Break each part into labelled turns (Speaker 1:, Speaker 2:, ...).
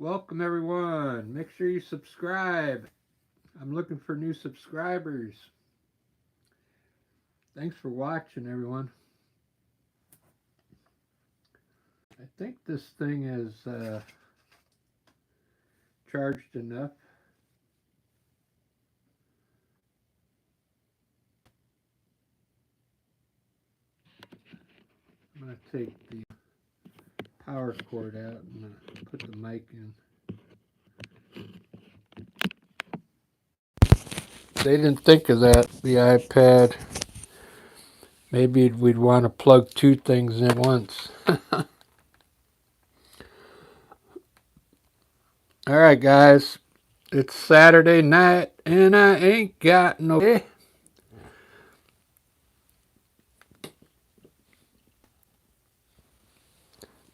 Speaker 1: Welcome everyone. Make sure you subscribe. I'm looking for new subscribers. Thanks for watching everyone. I think this thing is charged enough. I'm going to take the power cord out and put the mic in. They didn't think of that, the iPad. Maybe we'd want to plug two things in once. Alright guys, it's Saturday night and I ain't got no...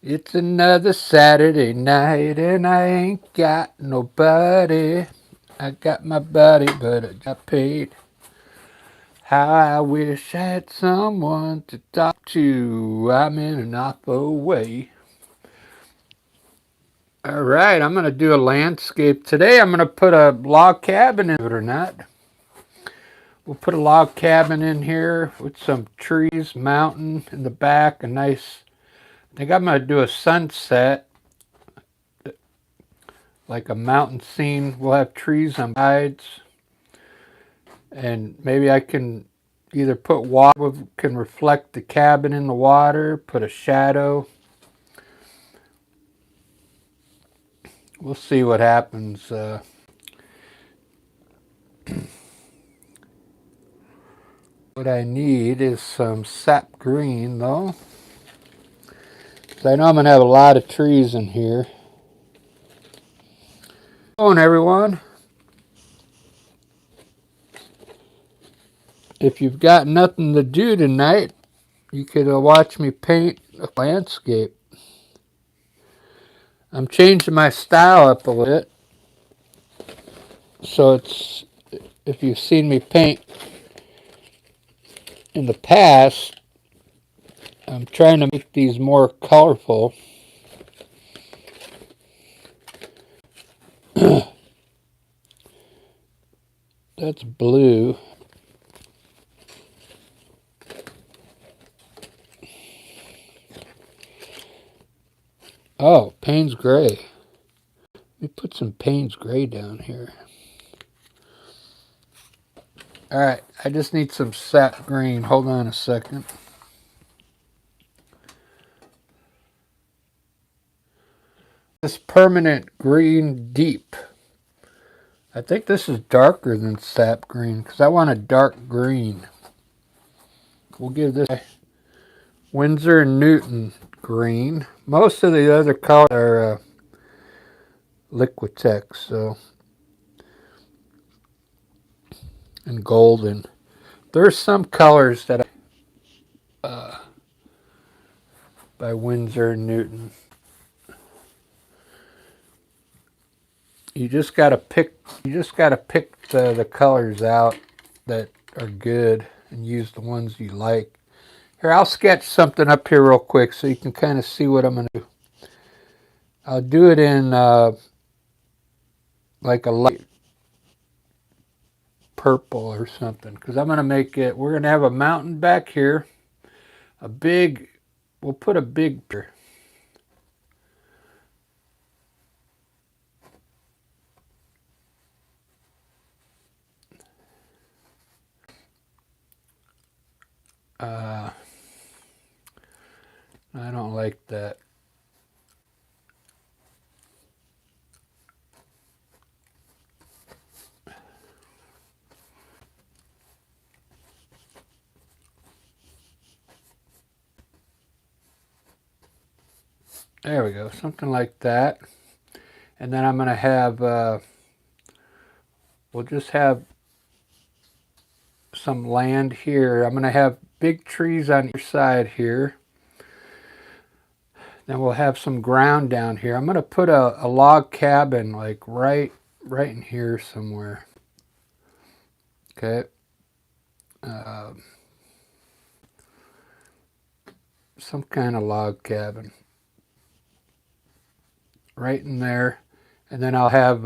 Speaker 1: It's another Saturday night and I ain't got nobody. I got my buddy, but I got paid. How I wish I had someone to talk to. I'm in an awful way. Alright, I'm going to do a landscape. Today I'm going to put a log cabin in it or not. We'll put a log cabin in here with some trees, mountain in the back, a nice... I think I'm going to do a sunset. Like a mountain scene. We'll have trees on sides. And maybe I can either put water, can reflect the cabin in the water, put a shadow. We'll see what happens. What I need is some sap green though. So I know I'm going to have a lot of trees in here. Hello everyone. If you've got nothing to do tonight, you could watch me paint a landscape. I'm changing my style up a little bit. So it's, if you've seen me paint in the past, I'm trying to make these more colorful. That's blue. Oh, Payne's Gray. Let me put some Payne's Gray down here. Alright, I just need some sap green. Hold on a second. This permanent green deep. I think this is darker than sap green because I want a dark green. We'll give this Winsor and Newton green. Most of the other colors are Liquitex, so, and golden. There's some colors that by Winsor and Newton. You just gotta pick. You just gotta pick the colors out that are good and use the ones you like. Here, I'll sketch something up here real quick so you can kind of see what I'm gonna do. I'll do it in like a light purple or something because I'm gonna make it. We're gonna have a mountain back here. A big. We'll put a big. I don't like that. There we go, something like that. And then I'm going to have, we'll just have some land here. I'm going to have big trees on each side here. Then we'll have some ground down here. I'm going to put a log cabin like right in here somewhere. Okay. Some kind of log cabin. Right in there. And then I'll have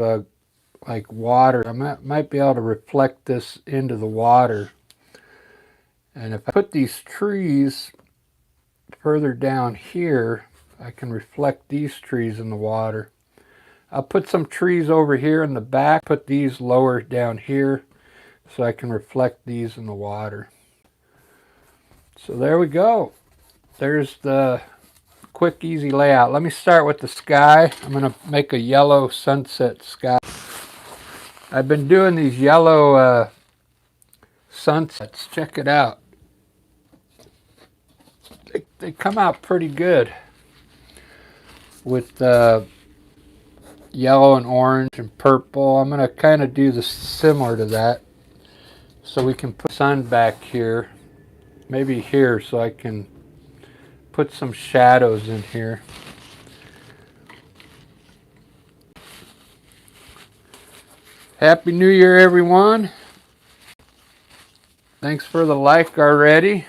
Speaker 1: like water. I might be able to reflect this into the water. And if I put these trees further down here, I can reflect these trees in the water. I'll put some trees over here in the back, put these lower down here so I can reflect these in the water. So there we go. There's the quick, easy layout. Let me start with the sky. I'm going to make a yellow sunset sky. I've been doing these yellow sunsets. Check it out. They come out pretty good with yellow and orange and purple. I'm going to kind of do this similar to that. So we can put sun back here. Maybe here so I can put some shadows in here. Happy New Year, everyone. Thanks for the like already.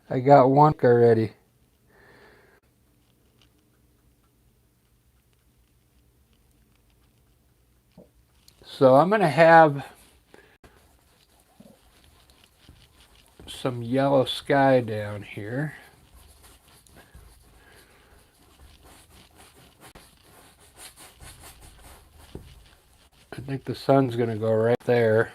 Speaker 1: I got one already. So I'm going to have some yellow sky down here. I think the sun's going to go right there.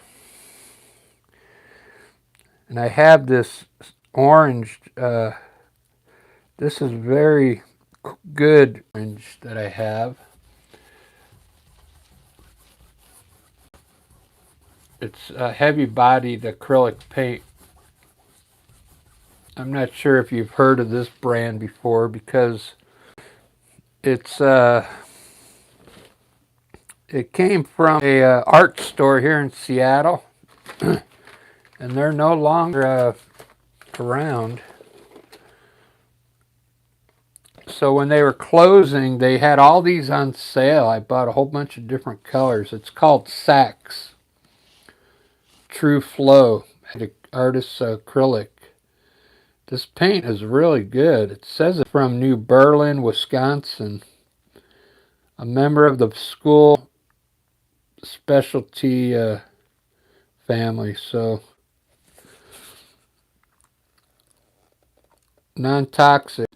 Speaker 1: And I have this orange, this is very good orange that I have. It's a heavy-bodied acrylic paint. I'm not sure if you've heard of this brand before because it's it came from a art store here in Seattle, and they're no longer around. So when they were closing, they had all these on sale. I bought a whole bunch of different colors. It's called Saks True Flow, artist's acrylic. This paint is really good. It says it's from New Berlin, Wisconsin. A member of the school specialty family, so non-toxic.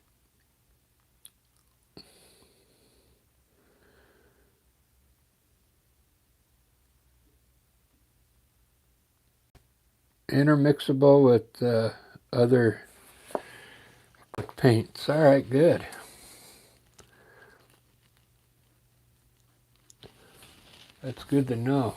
Speaker 1: Intermixable with other paints. All right, good. That's good to know.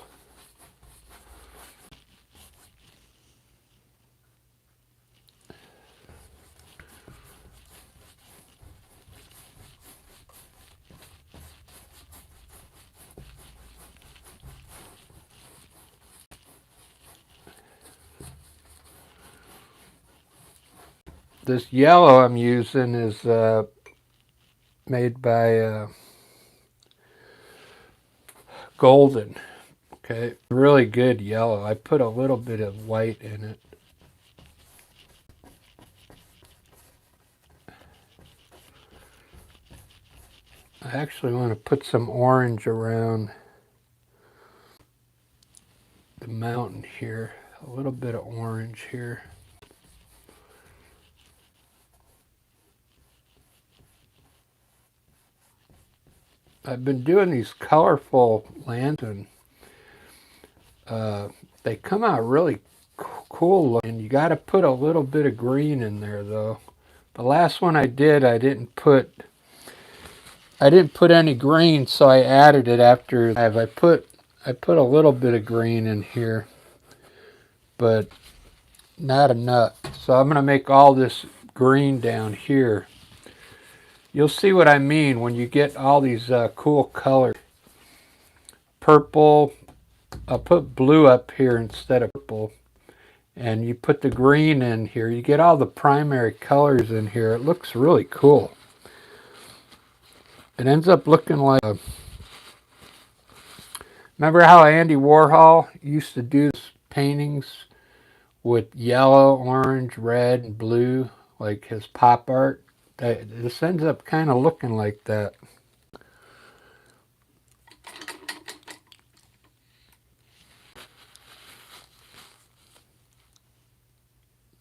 Speaker 1: This yellow I'm using is made by Golden. Okay, really good yellow. I put a little bit of white in it. I actually want to put some orange around the mountain here. A little bit of orange here. I've been doing these colorful lanterns. They come out really cool looking. You got to put a little bit of green in there though. The last one I did, I didn't put any green, so I added it after. I put a little bit of green in here, but not enough. So I'm going to make all this green down here. You'll see what I mean when you get all these cool colors. Purple. I'll put blue up here instead of purple. And you put the green in here. You get all the primary colors in here. It looks really cool. It ends up looking like remember how Andy Warhol used to do paintings with yellow, orange, red, and blue, like his pop art? This ends up kind of looking like that.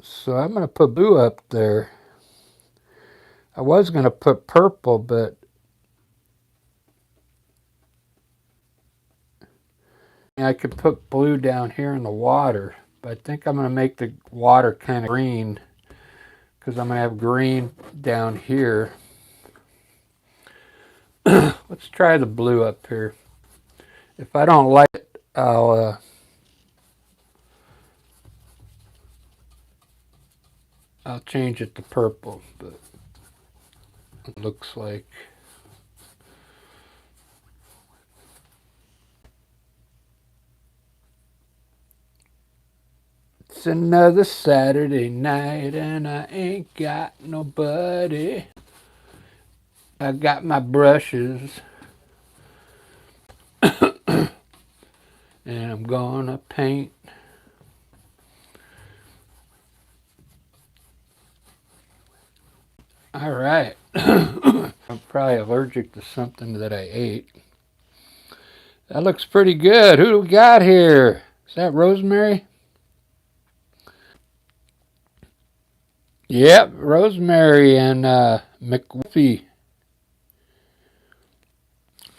Speaker 1: So I'm going to put blue up there. I was going to put purple, but I could put blue down here in the water. But I think I'm going to make the water kind of green because I'm going to have green down here. Let's try the blue up here. If I don't like it, I'll change it to purple, but it looks like it's another Saturday night and I ain't got nobody. I got my brushes and I'm gonna paint. All right. I'm probably allergic to something that I ate. That looks pretty good. Who do we got here? Is that Rosemary? Yep, Rosemary and McWolfie.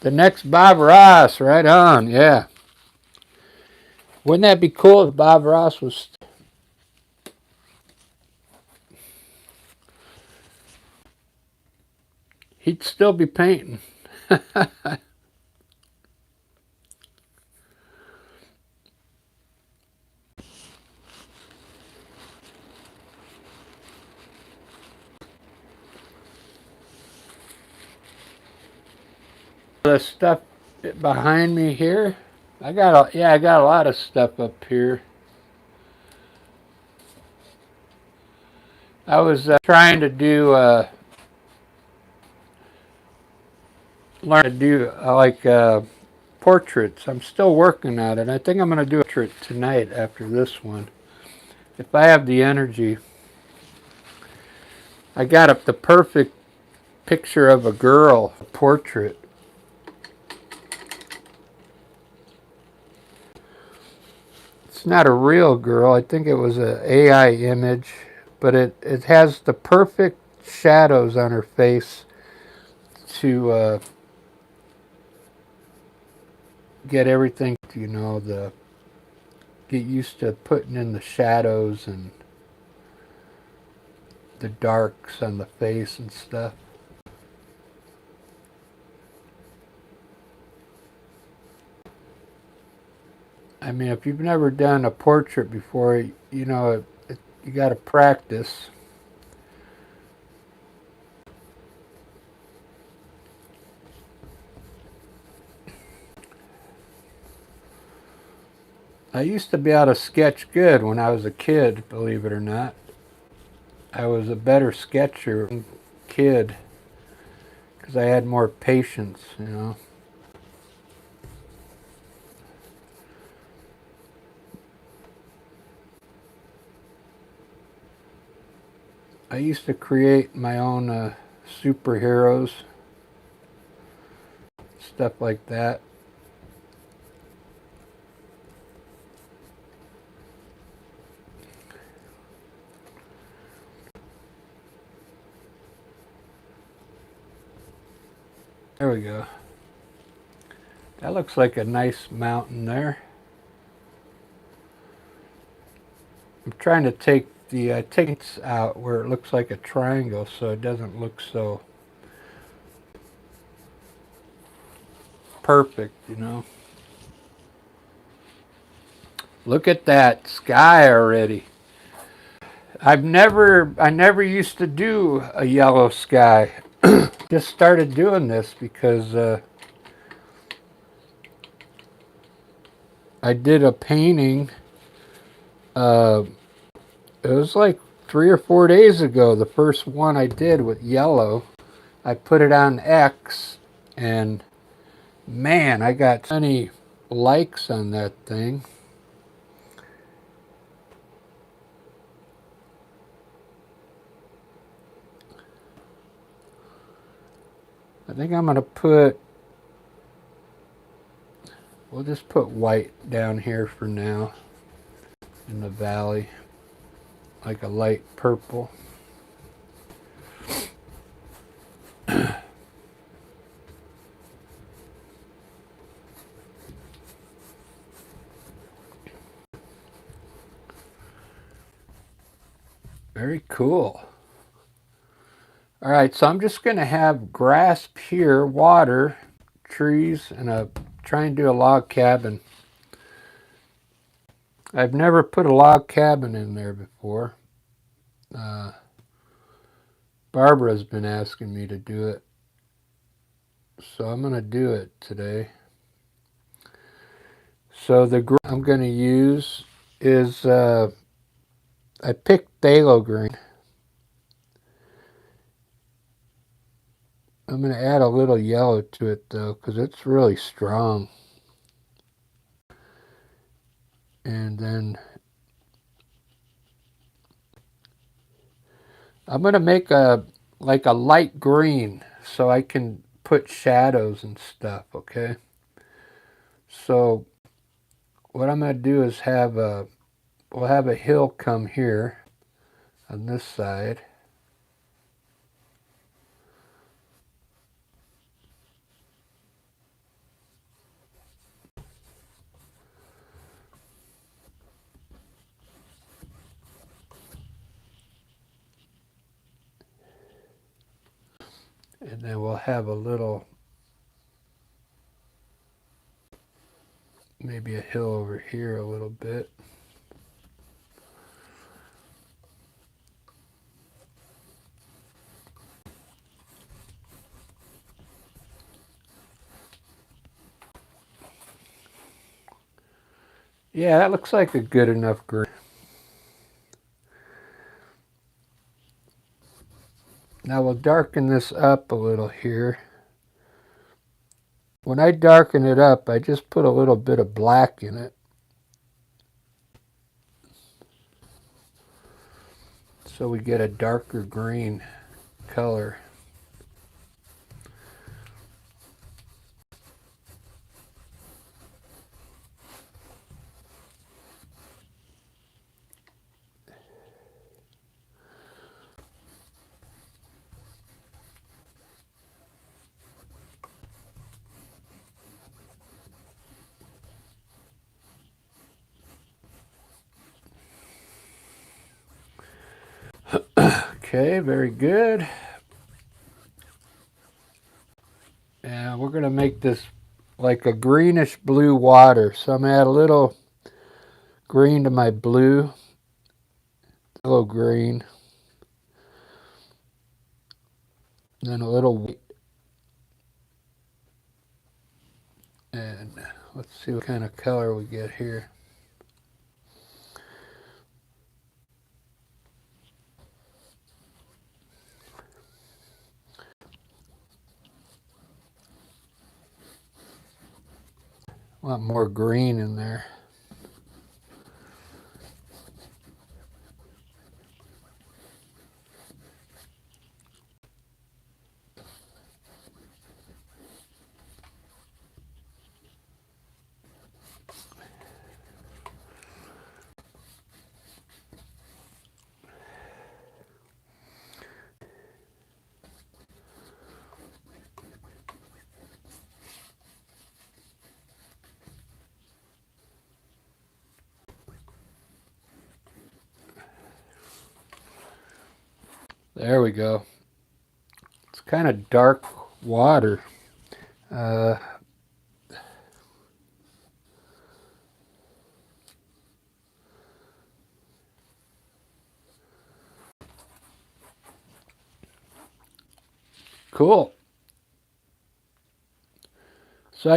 Speaker 1: The next Bob Ross, right on, yeah. Wouldn't that be cool if Bob Ross was... He'd still be painting. The stuff behind me here, I got a lot of stuff up here. I was trying to do learn to do portraits. I'm still working on it. I think I'm going to do a portrait tonight after this one, if I have the energy. I got the perfect picture of a girl, a portrait. It's not a real girl. I think it was an AI image, but it has the perfect shadows on her face to get everything, get used to putting in the shadows and the darks on the face and stuff. I mean, if you've never done a portrait before, you got to practice. I used to be able to sketch good when I was a kid, believe it or not. I was a better sketcher as a kid because I had more patience, I used to create my own superheroes, stuff like that. There we go. That looks like a nice mountain there. I'm trying to take the tints out where it looks like a triangle so it doesn't look so perfect, Look at that sky already. I never used to do a yellow sky. Just started doing this because I did a painting. It was like 3 or 4 days ago, the first one I did with yellow. I put it on X, and man, I got so many likes on that thing. I think I'm going to we'll just put white down here for now in the valley. like a light purple. Very cool. All right, so I'm just going to have grass here, water, trees, and try and do a log cabin. I've never put a log cabin in there before. Barbara's been asking me to do it, so I'm going to do it today. So the green I'm going to use is, I picked phthalo green. I'm going to add a little yellow to it though, because it's really strong. And then I'm going to make like a light green so I can put shadows and stuff, okay? So what I'm going to do is we'll have a hill come here on this side. And then we'll have a little, maybe a hill over here a little bit. Yeah, that looks like a good enough green. Now we'll darken this up a little here. When I darken it up, I just put a little bit of black in it. So we get a darker green color. Okay, very good. And we're going to make this like a greenish blue water. So I'm going to add a little green to my blue. A little green. Then a little white. And let's see what kind of color we get here. Want more green in there. There we go. It's kind of dark water. Cool. So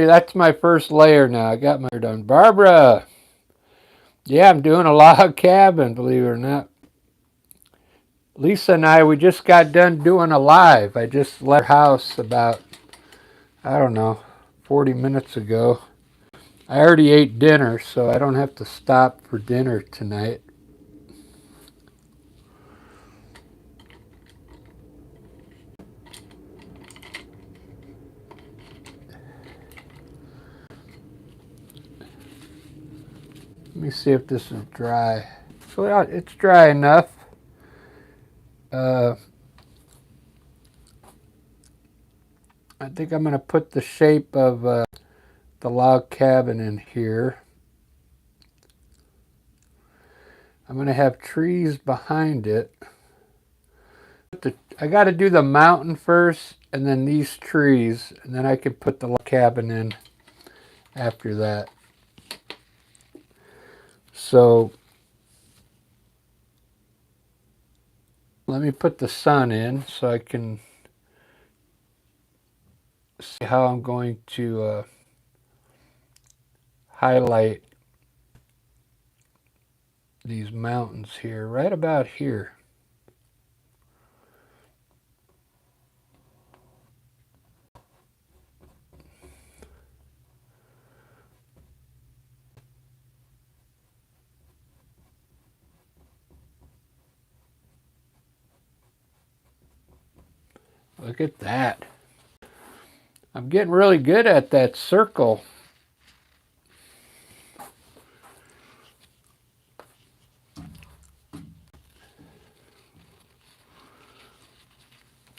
Speaker 1: that's my first layer now. I got my hair done. Barbara! Yeah, I'm doing a log cabin, believe it or not. Lisa and I, we just got done doing a live. I just left her house about, I don't know, 40 minutes ago. I already ate dinner, so I don't have to stop for dinner tonight. Let me see if this is dry. So it's dry enough. I think I'm going to put the shape of the log cabin in here. I'm going to have trees behind it. I got to do the mountain first and then these trees, and then I can put the log cabin in after that. So let me put the sun in so I can see how I'm going to highlight these mountains here, right about here. Look at that. I'm getting really good at that circle.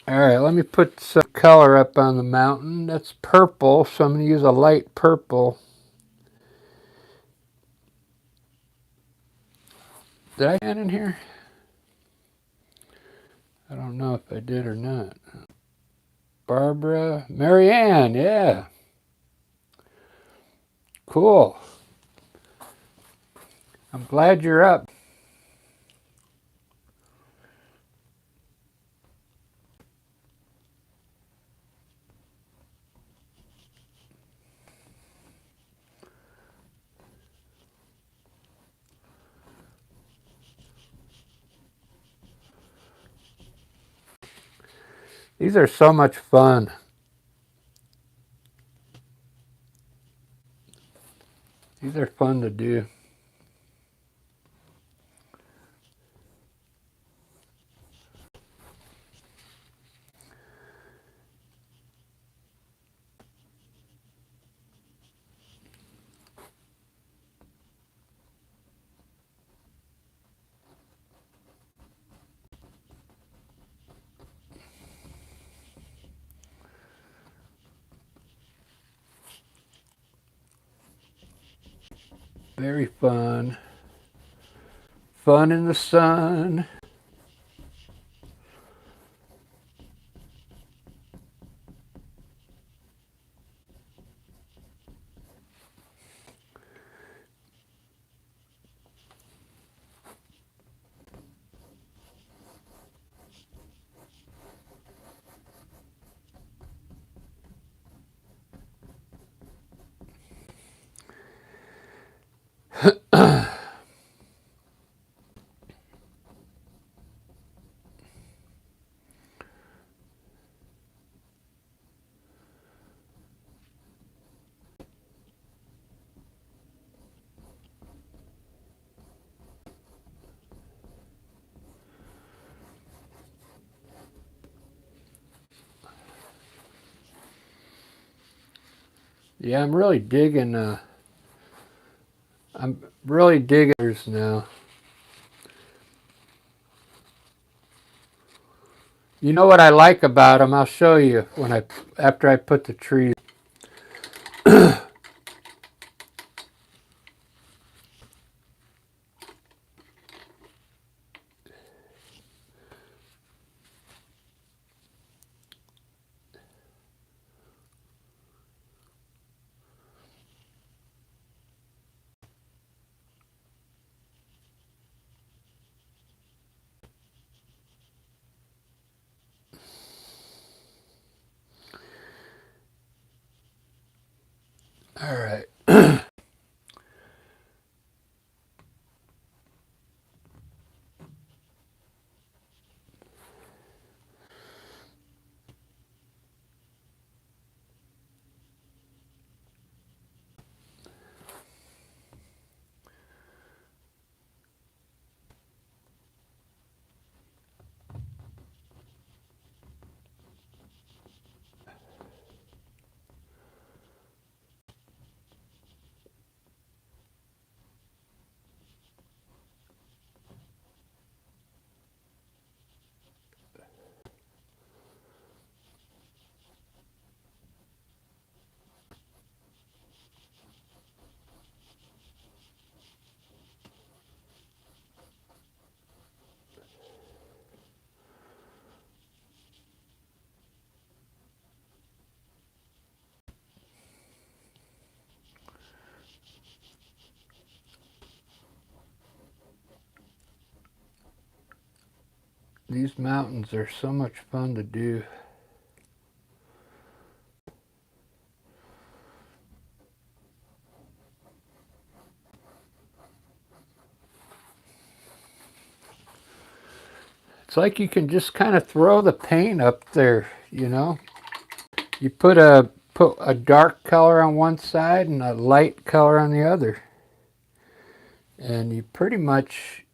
Speaker 1: All right, let me put some color up on the mountain. That's purple, so I'm going to use a light purple. Did I add in here? I don't know if I did or not. Barbara, Marianne, yeah. Cool. I'm glad you're up. These are so much fun. These are fun to do. Very fun. Fun in the sun. Yeah, I'm really digging yours now. You know what I like about them? I'll show you after I put the trees. These mountains are so much fun to do. It's like you can just kind of throw the paint up there, you know. You put a dark color on one side and a light color on the other. And you pretty much,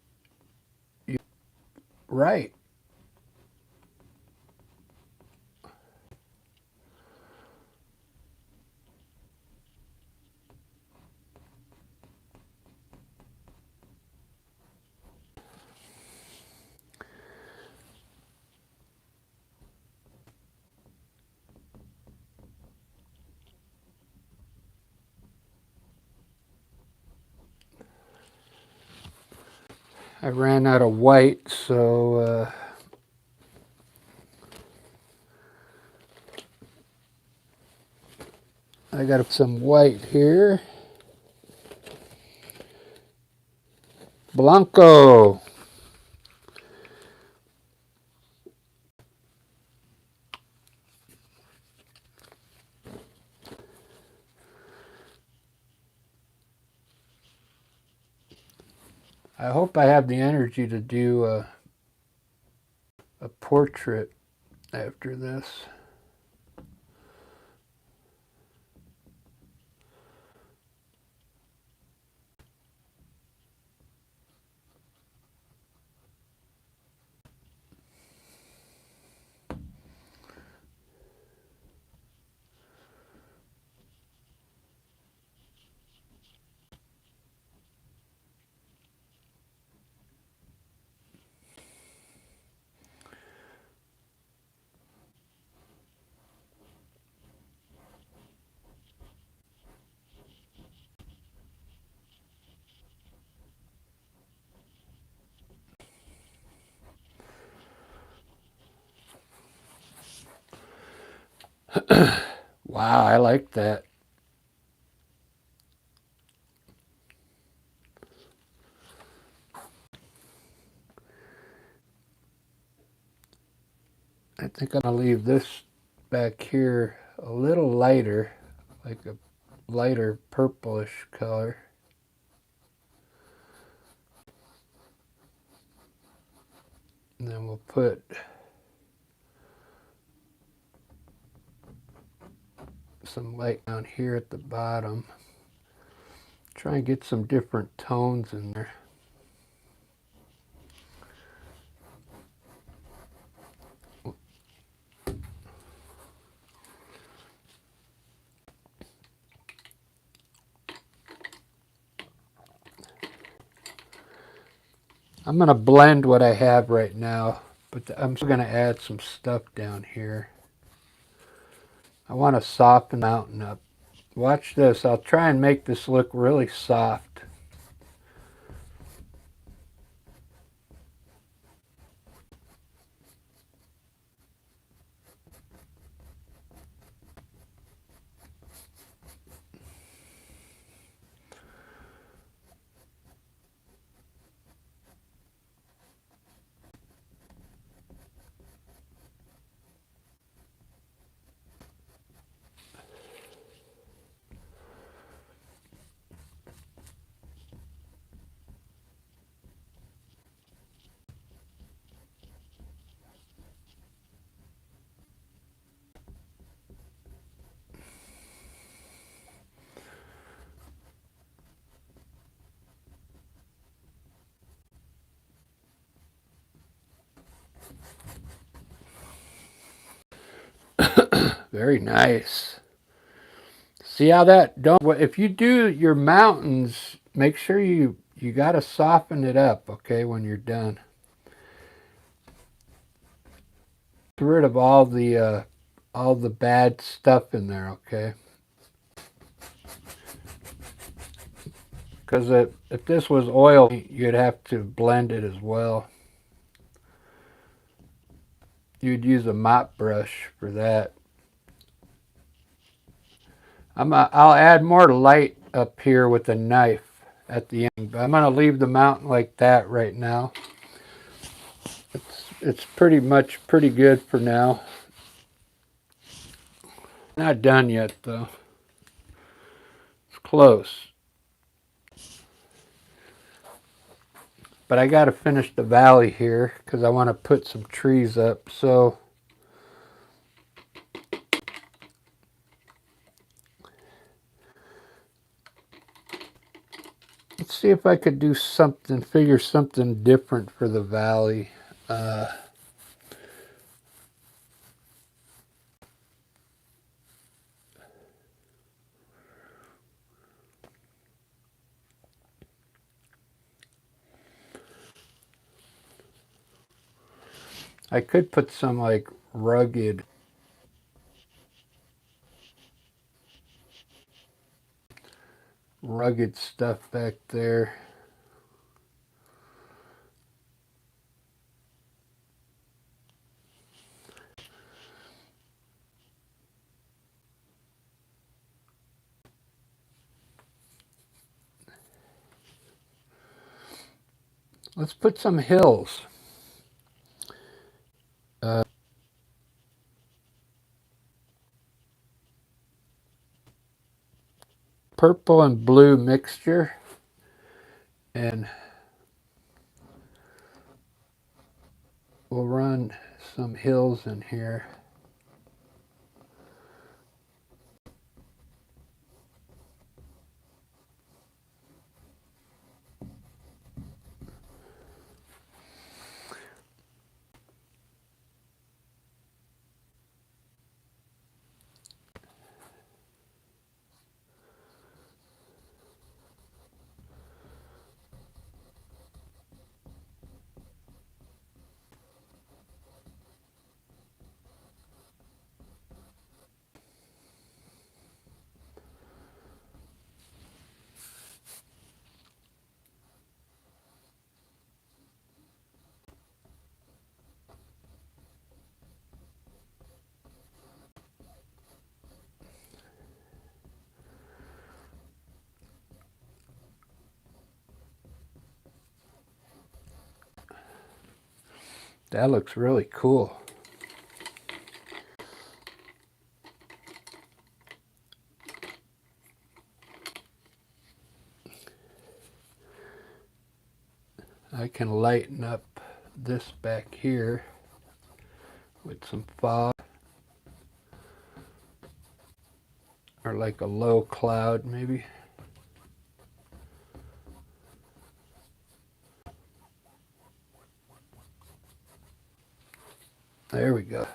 Speaker 1: right. I ran out of white, so I got some white here. Blanco. I hope I have the energy to do a portrait after this. Wow, I like that. I think I'm going to leave this back here a little lighter, like a lighter purplish color. And then we'll put some light down here at the bottom. Try and get some different tones in there. I'm going to blend what I have right now, but I'm still going to add some stuff down here. I want to soften the mountain up. Watch this. I'll try and make this look really soft. Very nice. See how that don't, if you do your mountains, make sure you got to soften it up, okay, when you're done. Get rid of all the bad stuff in there, okay? Because if this was oil, you'd have to blend it as well. You'd use a mop brush for that. I'll add more light up here with a knife at the end. But I'm going to leave the mountain like that right now. It's pretty much pretty good for now. Not done yet though. It's close. But I got to finish the valley here because I want to put some trees up. So let's see if I could do something, figure something different for the valley. I could put some like rugged stuff back there. Let's put some hills. Purple and blue mixture. And we'll run some hills in here. That looks really cool. I can lighten up this back here with some fog or like a low cloud maybe. There we go.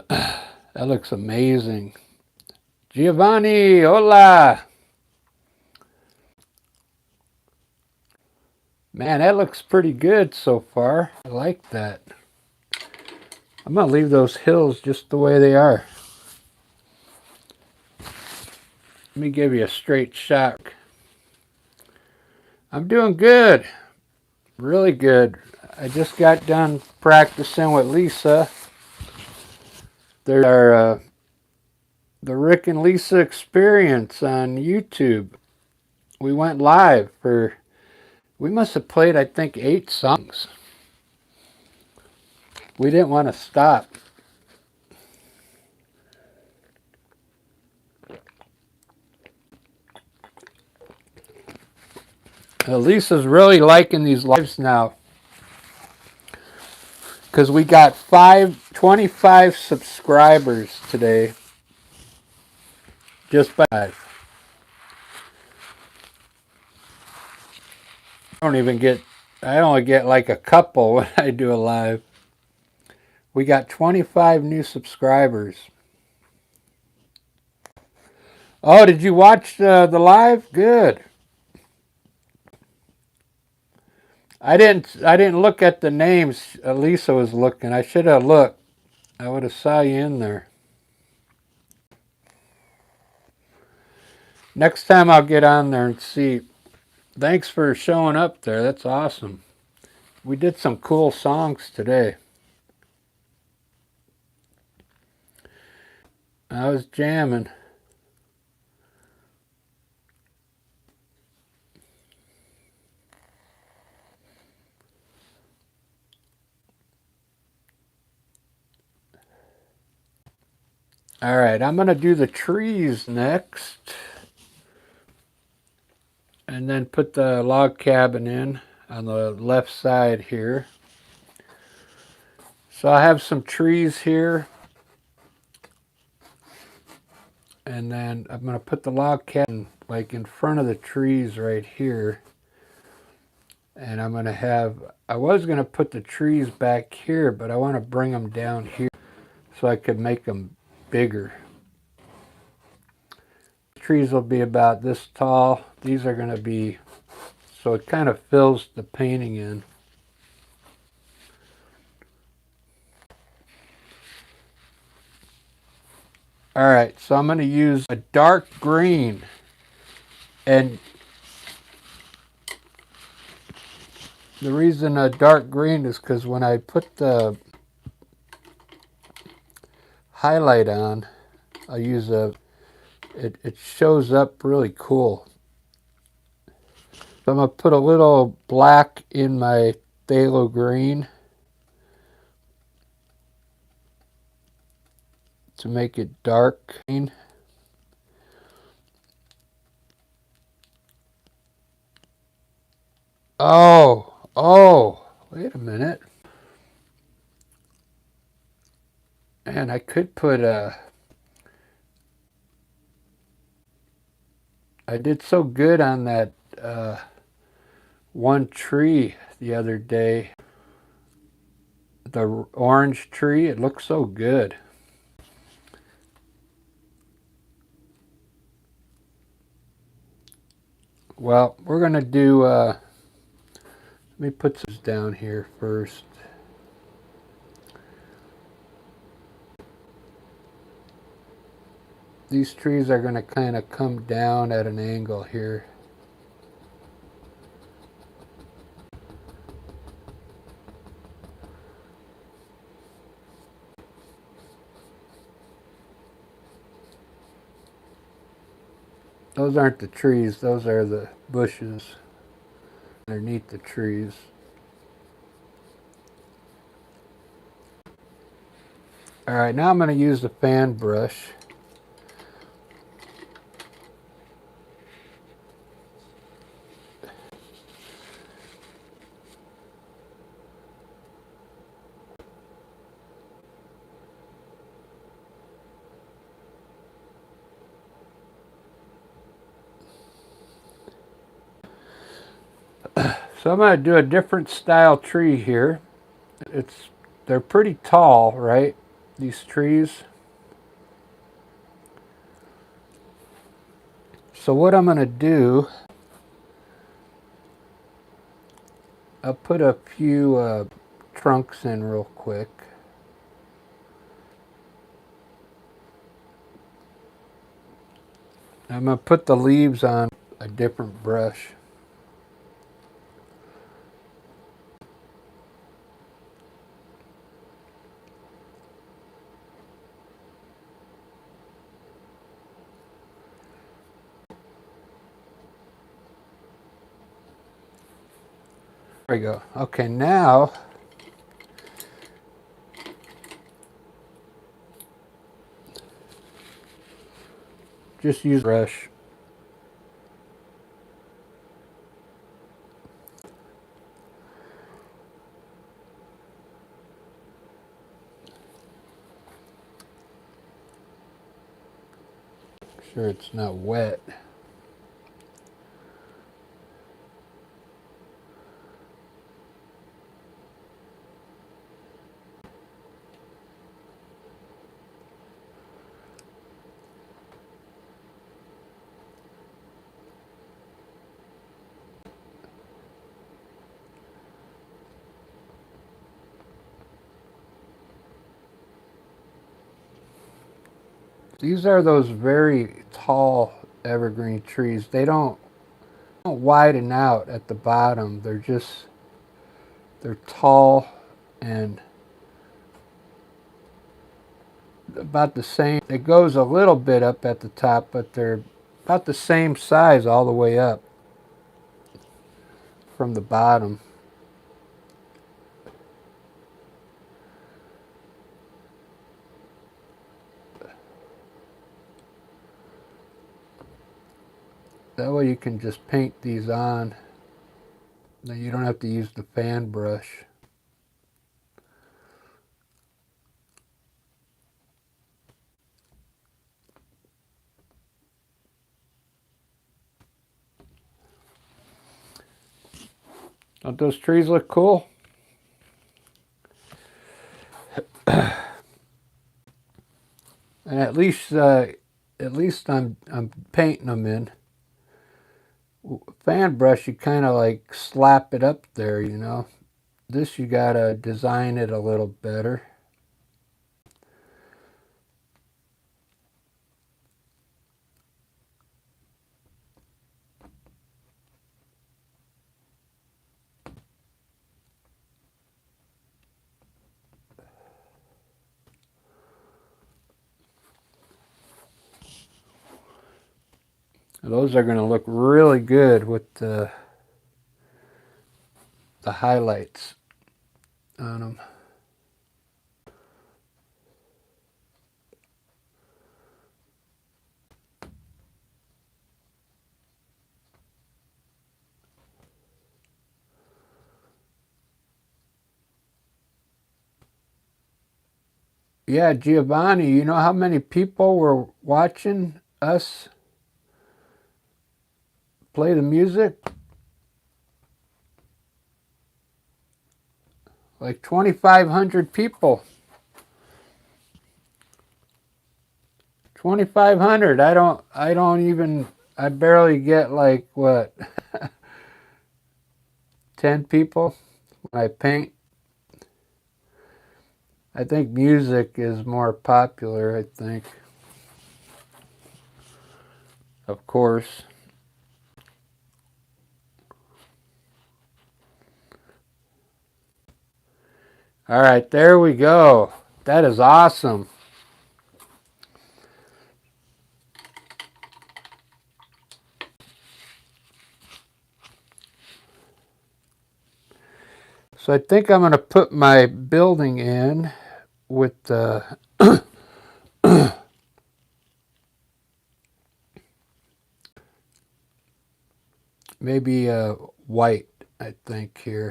Speaker 1: That looks amazing. Giovanni, hola. Man, that looks pretty good so far. I like that. I'm going to leave those hills just the way they are. Let me give you a straight shot. I'm doing good. Really good. I just got done practicing with Lisa. There's our the Rick and Lisa experience on YouTube. We went live for, we must have played I think 8 songs. We didn't want to stop. Lisa's really liking these lives now because we got 25 subscribers today just by live. I only get like a couple when I do a live. We got 25 new subscribers. Oh, did you watch the live? Good. I didn't look at the names. Lisa was looking. I should have looked. I would have saw you in there. Next time I'll get on there and see. Thanks for showing up there. That's awesome. We did some cool songs today. I was jamming. All right, I'm going to do the trees next. And then put the log cabin in on the left side here. So I have some trees here. And then I'm going to put the log cabin like in front of the trees right here. And I'm going to have, I was going to put the trees back here, but I want to bring them down here so I could make them bigger. The trees will be about this tall. These are going to be, so it kind of fills the painting in. All right, so I'm going to use a dark green. And the reason a dark green is because when I put the highlight on, I use it shows up really cool. So I'm going to put a little black in my phthalo green to make it dark green. Oh, wait a minute. And I could put I did so good on that one tree the other day. The orange tree, it looks so good. Well, we're going to do, let me put this down here first. These trees are going to kind of come down at an angle here. Those aren't the trees, those are the bushes underneath the trees. Alright, now I'm going to use the fan brush. So I'm going to do a different style tree here. They're pretty tall, right? These trees. So what I'm going to do, I'll put a few trunks in real quick. I'm going to put the leaves on a different brush. There we go. Okay, now just use a brush. Make sure it's not wet. These are those very tall evergreen trees. They don't widen out at the bottom. They're They're tall and about the same. It goes a little bit up at the top, but they're about the same size all the way up from the bottom. That way you can just paint these on. Then you don't have to use the fan brush. Don't those trees look cool? And at least I'm painting them in. Fan brush, you kind of like slap it up there, you know. This you gotta design it a little better. Those are going to look really good with the highlights on them. Yeah, Giovanni, you know how many people were watching us play the music? Like 2,500 people. 2,500. I barely get like what 10 people when I paint. I think music is more popular, I think. Of course. All right, there we go. That is awesome. So I think I'm going to put my building in with the maybe white, I think, here.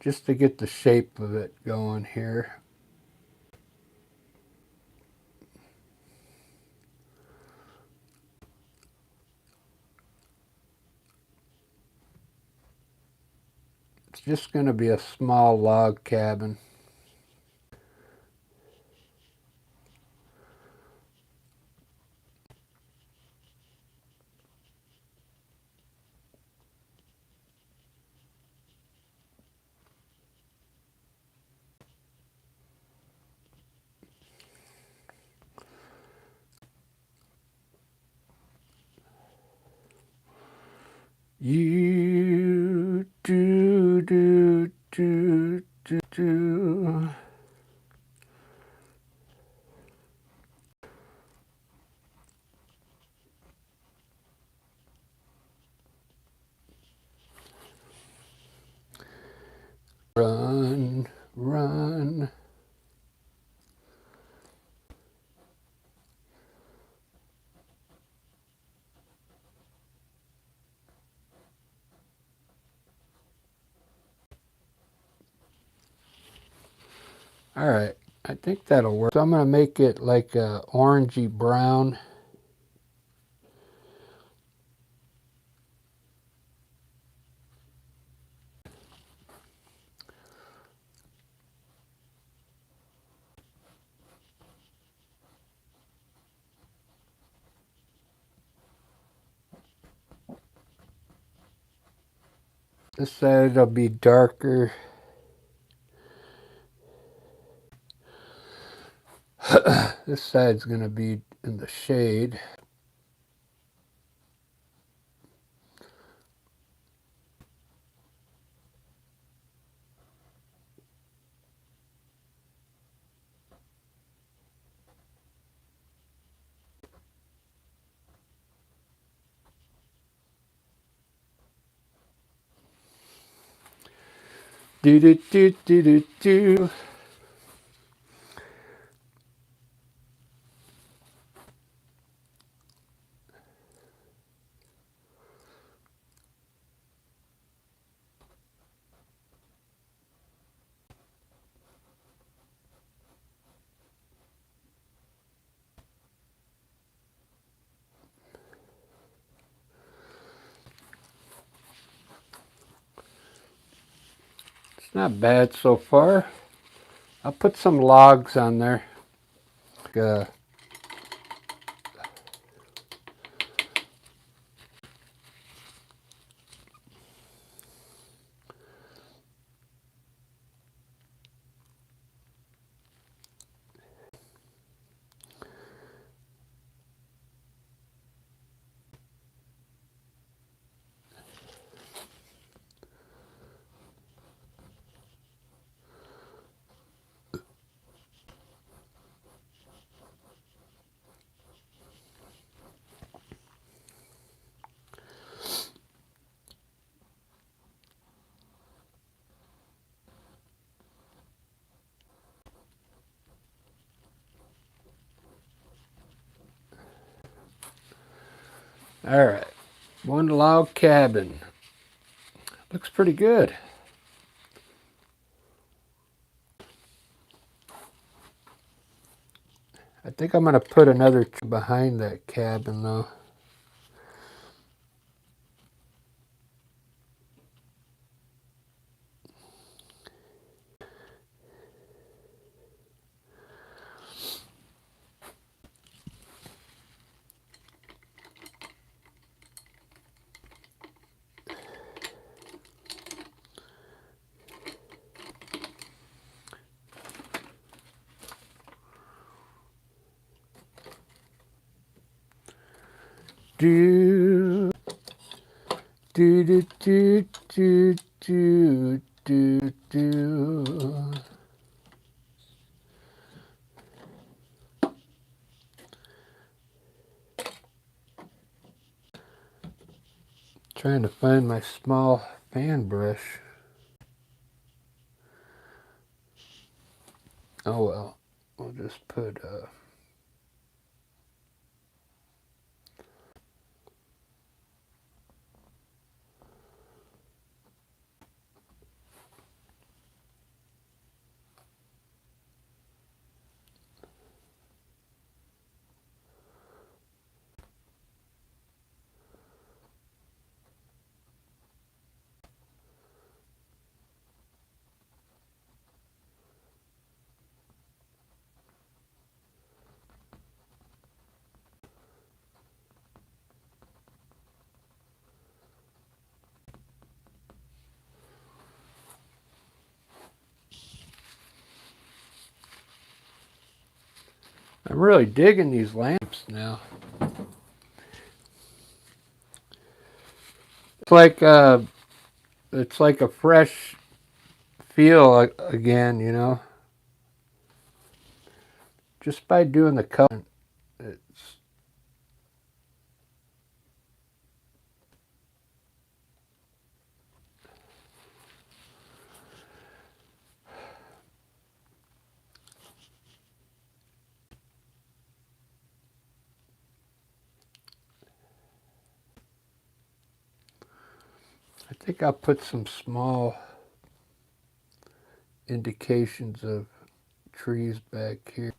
Speaker 1: Just to get the shape of it going here. It's just going to be a small log cabin. You do do do do do. Run, run. All right, I think that'll work. So I'm going to make it like a orangey brown. This side will be darker. This side's going to be in the shade. Do do do do do do. It's not bad so far. I'll put some logs on there. All right, one log cabin. Looks pretty good. I think I'm going to put another tree behind that cabin though. Do do do do do do do do. Trying to find my small fan brush. Oh well, we'll just put I'm really digging these lamps now. It's like a fresh feel again, you know. Just by doing the color, it's I think I'll put some small indications of trees back here.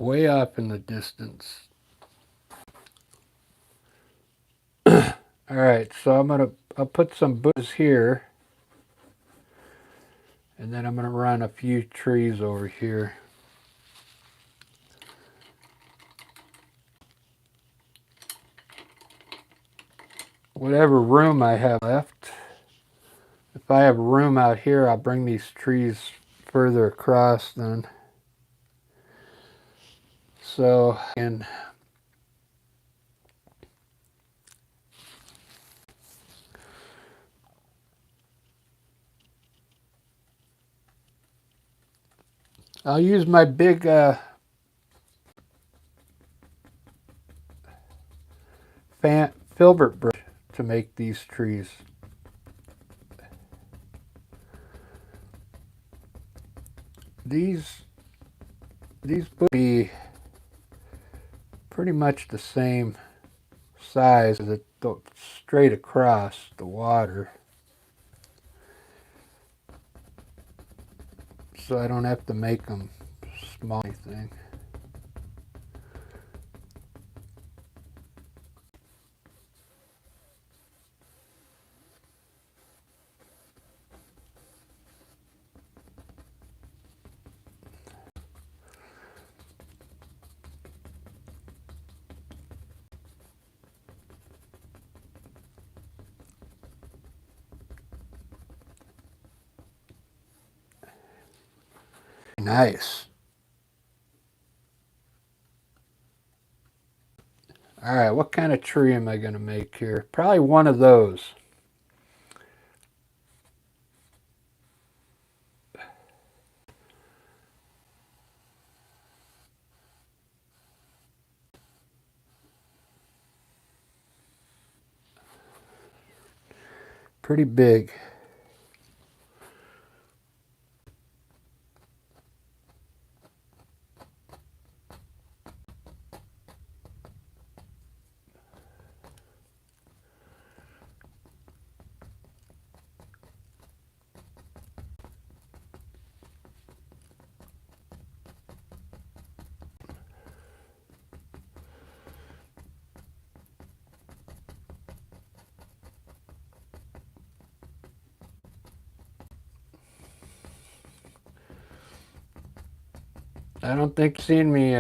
Speaker 1: way off in the distance. Alright, so I'll put some bushes here. And then I'm going to run a few trees over here. Whatever room I have left. If I have room out here, I'll bring these trees further across then. So, and I'll use my big filbert brush to make these trees. These would be pretty much the same size as it straight across the water. So I don't have to make them small anything. Nice. All right, what kind of tree am I going to make here? Probably one of those. Pretty big. I don't think you've seen me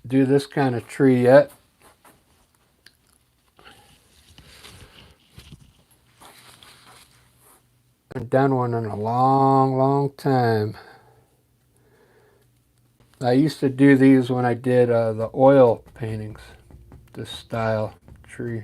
Speaker 1: do this kind of tree yet. I haven't done one in a long time. I used to do these when I did the oil paintings, this style tree.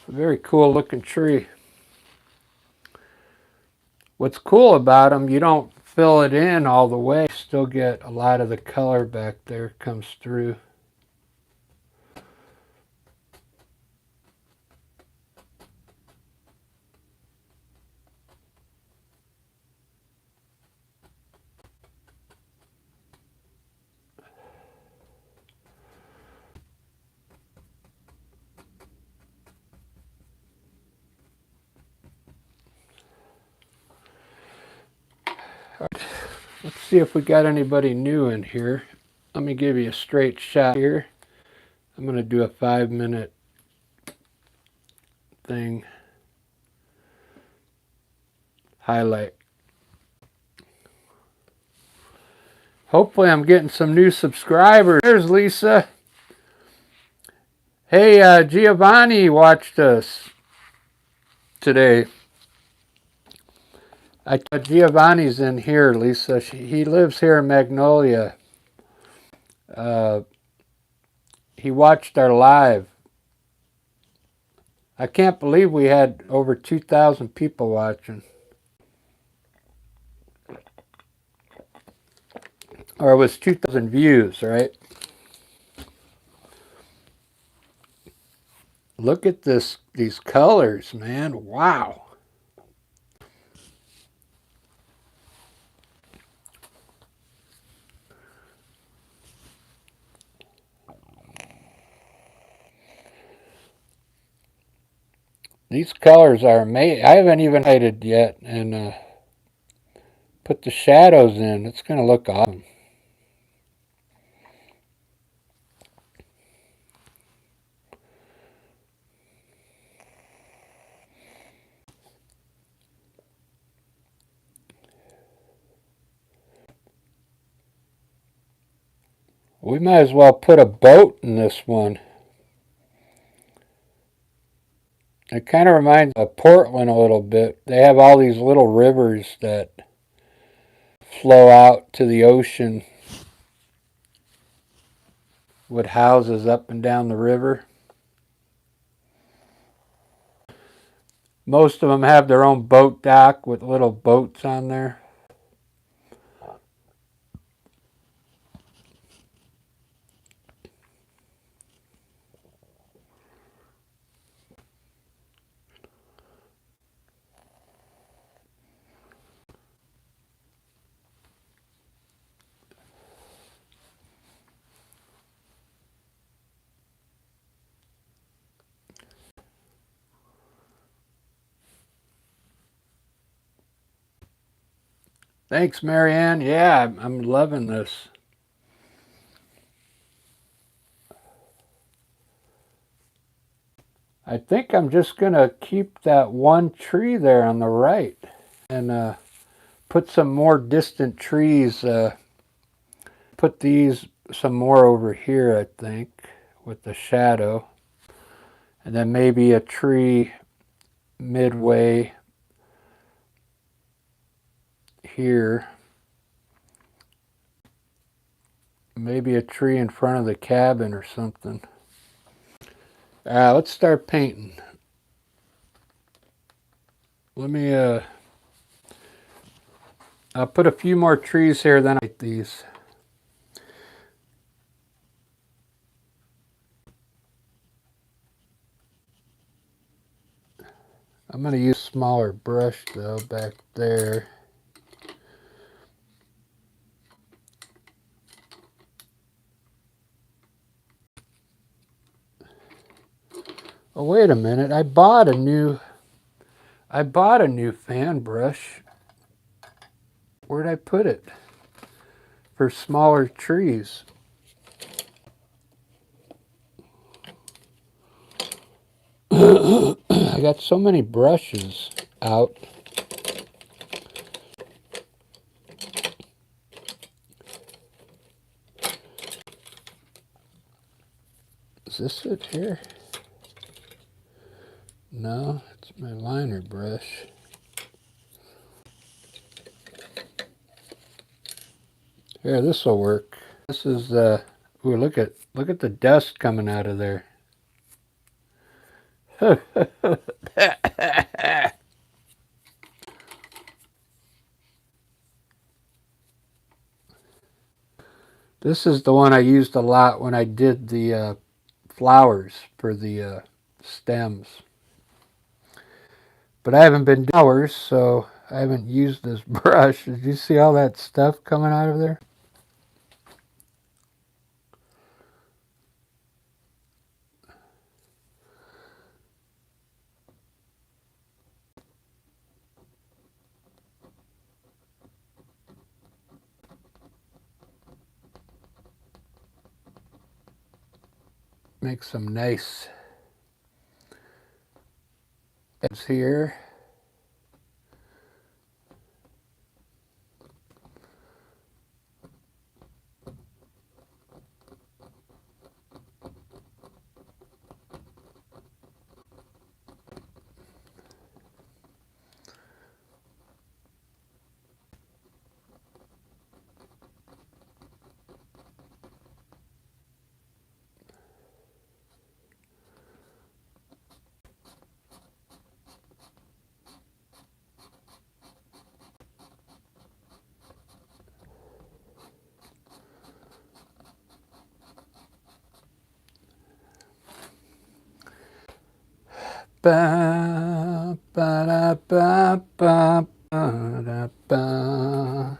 Speaker 1: It's a very cool looking tree. What's cool about them, you don't fill it in all the way. You still get a lot of the color back there comes through. Let's see if we got anybody new in here. Let me give you a straight shot here. I'm going to do a 5-minute thing. Highlight. Hopefully I'm getting some new subscribers. There's Lisa. Hey, Giovanni watched us today. I thought Giovanni's in here, Lisa. He lives here in Magnolia. He watched our live. I can't believe we had over 2,000 people watching. Or it was 2,000 views, right? Look at these colors, man. Wow. These colors are amazing. I haven't even highlighted yet and put the shadows in. It's going to look awesome. We might as well put a boat in this one. It kind of reminds of Portland a little bit. They have all these little rivers that flow out to the ocean with houses up and down the river. Most of them have their own boat dock with little boats on there. Thanks, Marianne. Yeah, I'm loving this. I think I'm just going to keep that one tree there on the right and put some more distant trees. Put these some more over here, I think, with the shadow. And then maybe a tree midway here. Maybe a tree in front of the cabin or something. Let's start painting. Let me, I'll put a few more trees here, then I like these. I'm going to use a smaller brush, though, back there. Oh, wait a minute. I bought a new fan brush. Where'd I put it? For smaller trees. I got so many brushes out. Is this it here? No, it's my liner brush. Here, this will work. This is ooh, look at the dust coming out of there. This is the one I used a lot when I did the flowers for the stems. But I haven't been doing flowers, so I haven't used this brush. Did you see all that stuff coming out of there? Make some nice edges here. ba ba da ba ba ba da ba.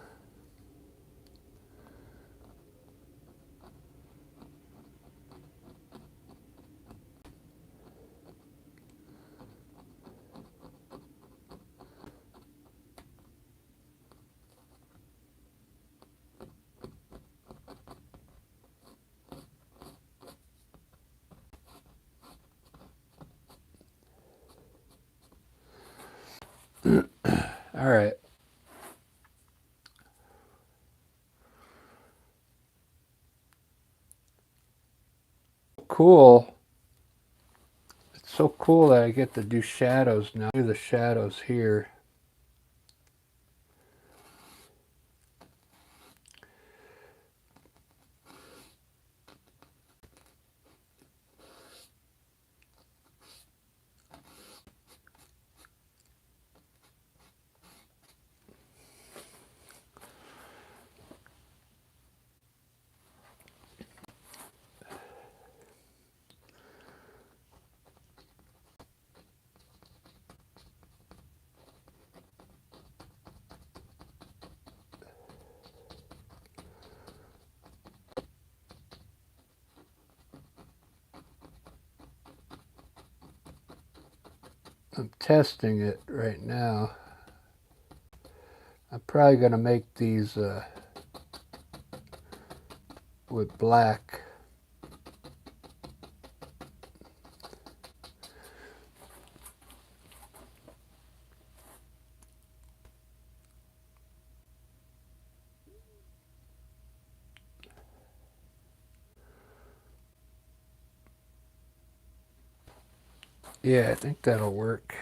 Speaker 1: All right. Cool. It's so cool that I get to do shadows now. Do the shadows here. I'm testing it right now. I'm probably going to make these with black. Yeah, I think that'll work.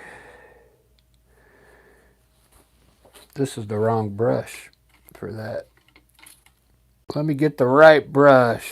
Speaker 1: This is the wrong brush for that. Let me get the right brush.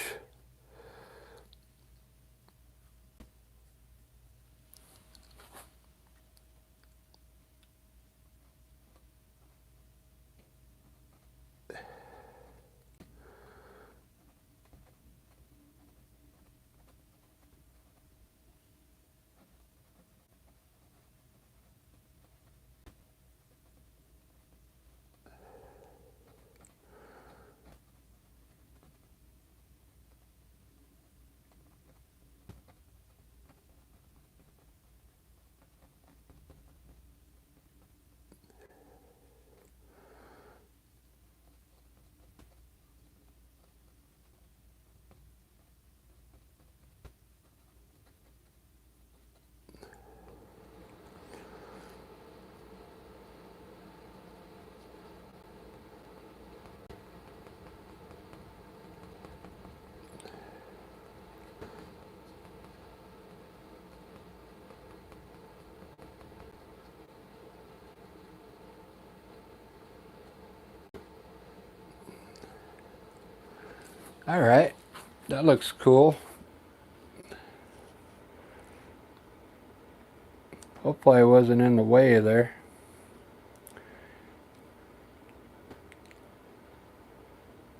Speaker 1: All right, that looks cool. Hopefully I wasn't in the way there.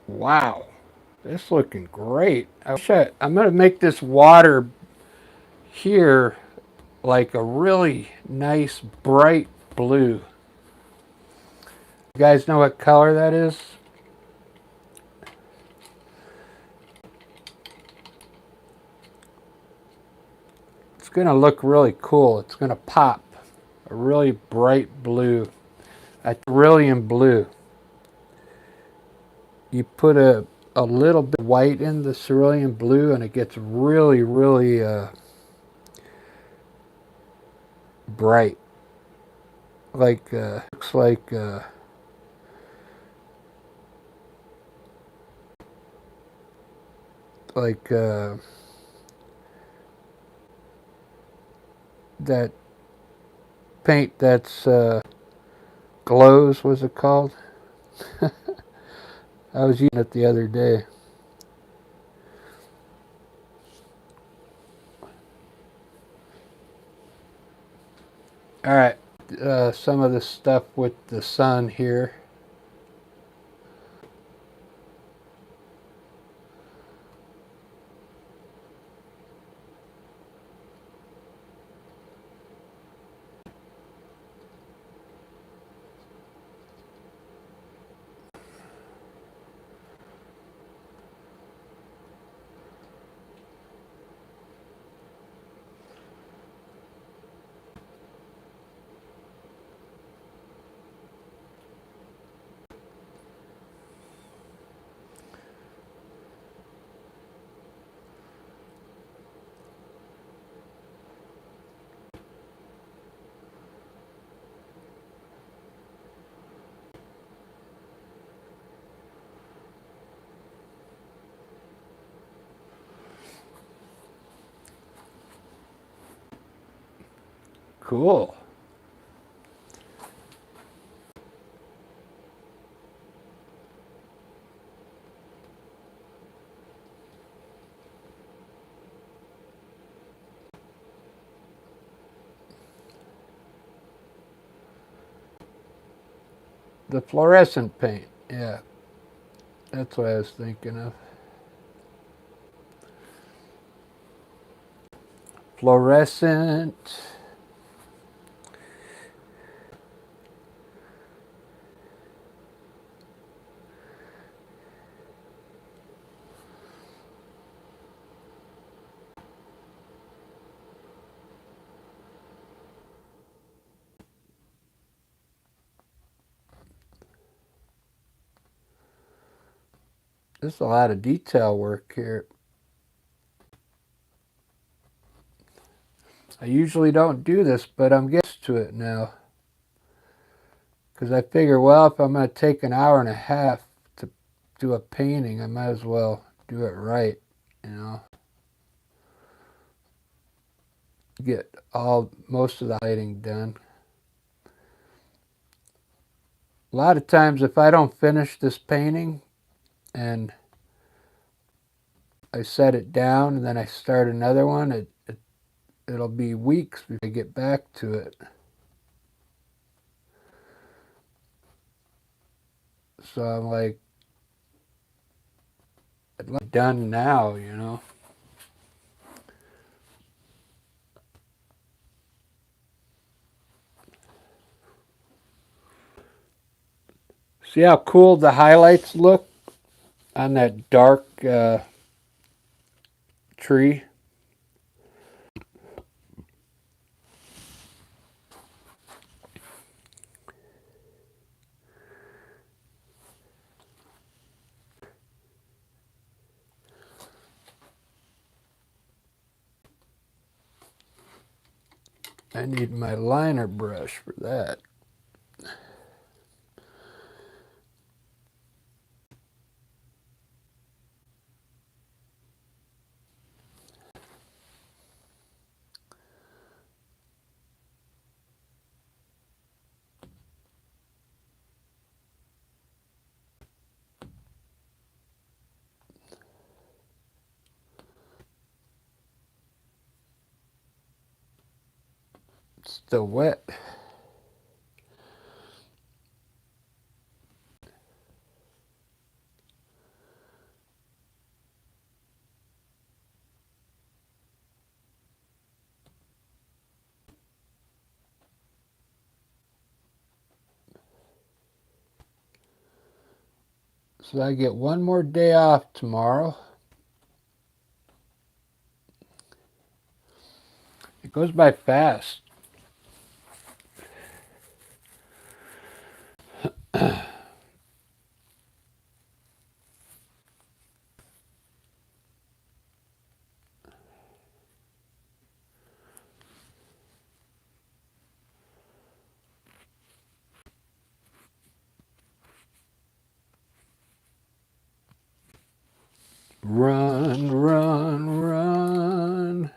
Speaker 1: Wow, this looking great. I'm going to make this water here like a really nice bright blue. You guys know what color that is? It's going to look really cool. It's going to pop. A really bright blue. A cerulean blue. You put a little bit of white in the cerulean blue and it gets really, really bright. Like, looks like that paint that's glows, was it called? I was using it the other day. All right, some of the stuff with the sun here. Cool. The fluorescent paint, yeah. That's what I was thinking of. Fluorescent. There's a lot of detail work here. I usually don't do this, but I'm getting used to it now. Because I figure, well, if I'm going to take an hour and a half to do a painting, I might as well do it right, you know. Get most of the lighting done. A lot of times if I don't finish this painting and I set it down and then I start another one, it'll be weeks before I get back to it. So I'm like, I'd like it done now, you know. See how cool the highlights look on that dark tree? I need my liner brush for that. It's still wet. So I get one more day off tomorrow. It goes by fast. Run, run, run.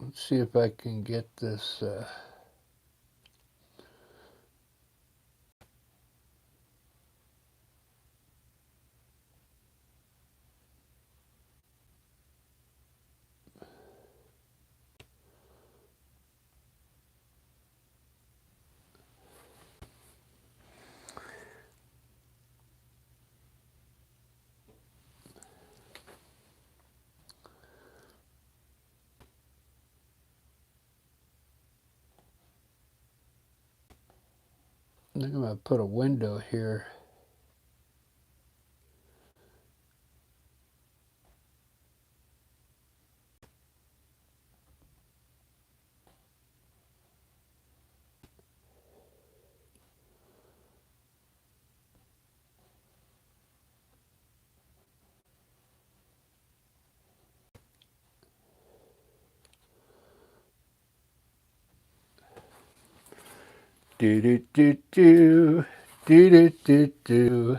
Speaker 1: Let's see if I can get this. I think I'm going to put a window here. Do do do do do do do do.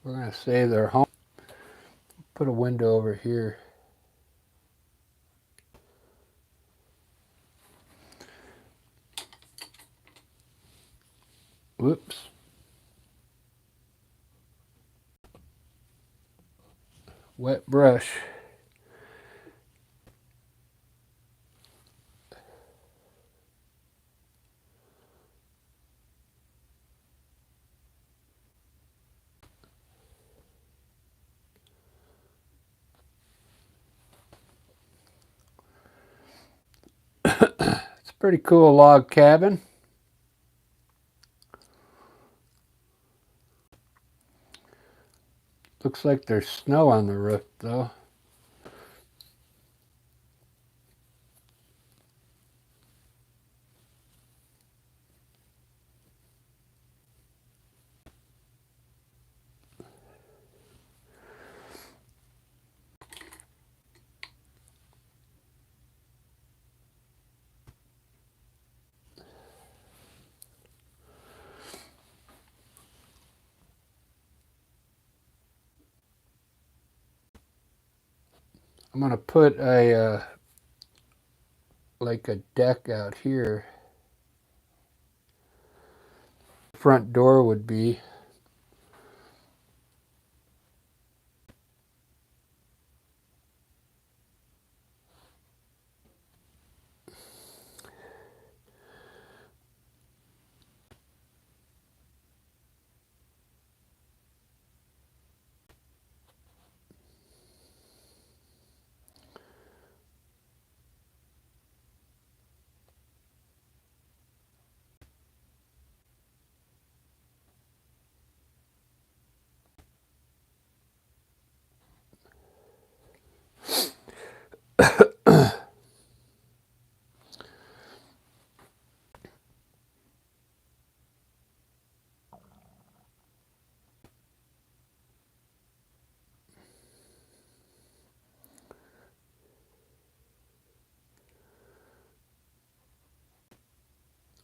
Speaker 1: We're gonna say they're home. Put a window over here. Whoops. Wet brush. It's a pretty cool log cabin. Looks like there's snow on the roof though. I'm gonna put a like a deck out here. Front door would be.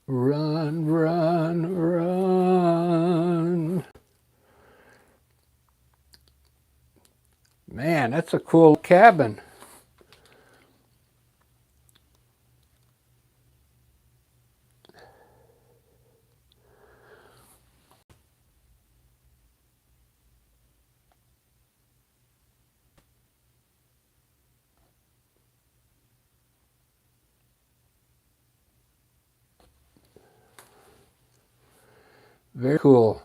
Speaker 1: Run, run, run. Man, that's a cool cabin. Very cool.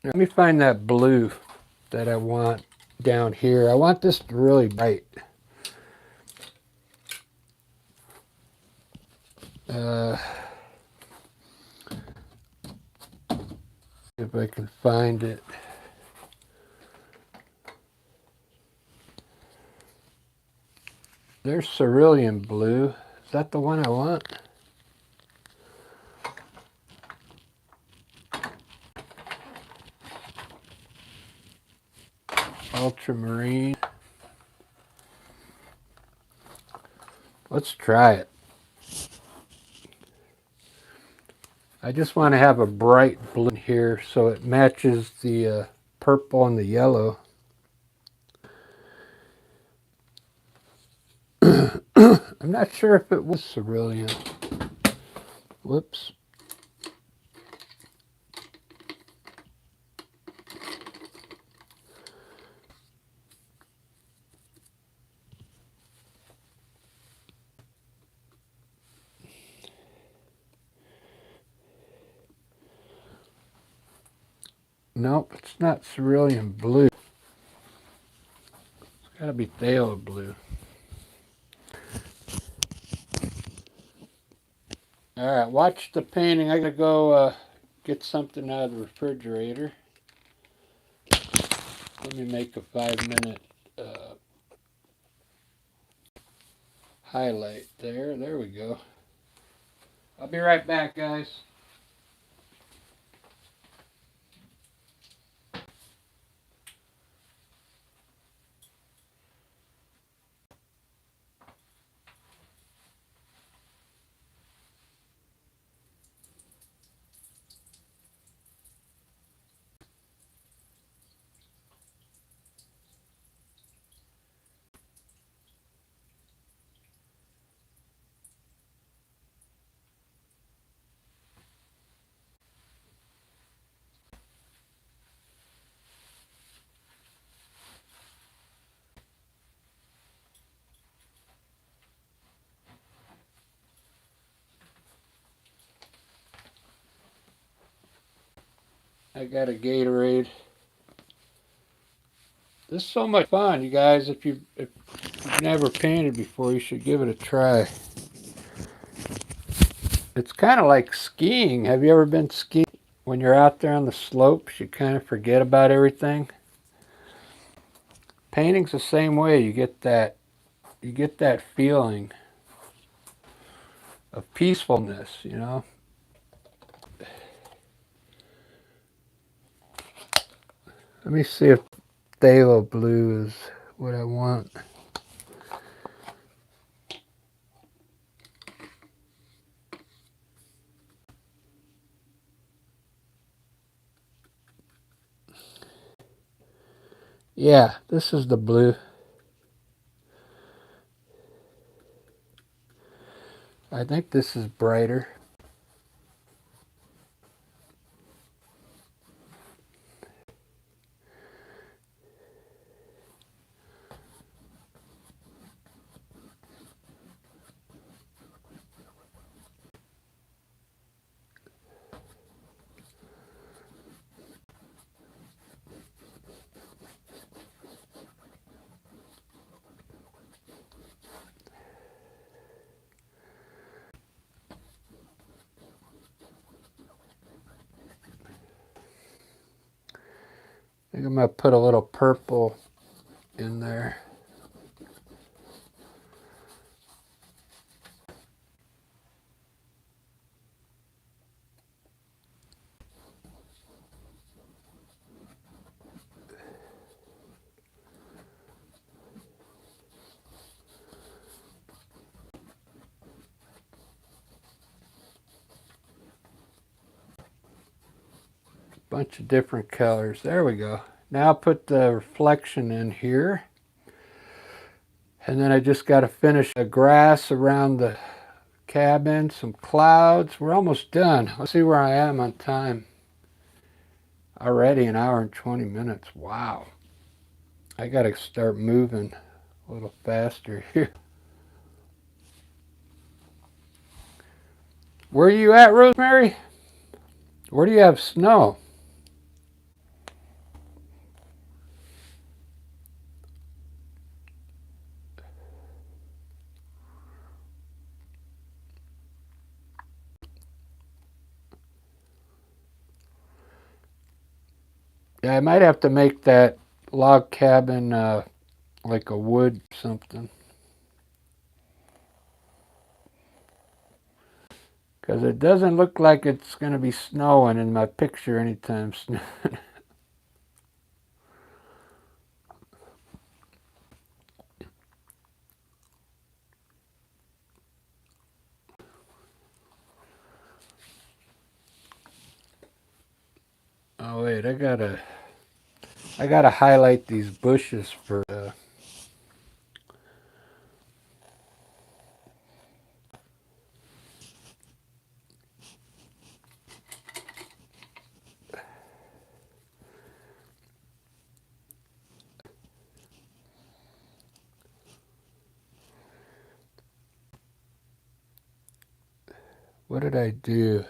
Speaker 1: Let me find that blue that I want down here. I want this really bright. If I can find it. There's cerulean blue. Is that the one I want? Ultramarine. Let's try it. I just want to have a bright blue here so it matches the purple and the yellow. I'm not sure if it was cerulean. Whoops. Nope, it's not cerulean blue. It's gotta be phthalo blue. Alright, watch the painting. I gotta go get something out of the refrigerator. Let me make a 5-minute highlight there. There we go. I'll be right back, guys. I got a Gatorade. This is so much fun, you guys. If you've never painted before, you should give it a try. It's kind of like skiing. Have you ever been skiing? When you're out there on the slopes, you kind of forget about everything. Painting's the same way. You get that feeling of peacefulness, you know. Let me see if phthalo blue is what I want. Yeah, this is the blue. I think this is brighter. I think I'm going to put a little purple in there. Bunch of different colors. There we go. Now I'll put the reflection in here. And then I just got to finish the grass around the cabin, some clouds. We're almost done. Let's see where I am on time. Already an hour and 20 minutes. Wow. I got to start moving a little faster here. Where are you at, Rosemary? Where do you have snow? Yeah, I might have to make that log cabin like a wood something. Because it doesn't look like it's going to be snowing in my picture anytime soon. Oh wait, I gotta highlight these bushes for what did I do?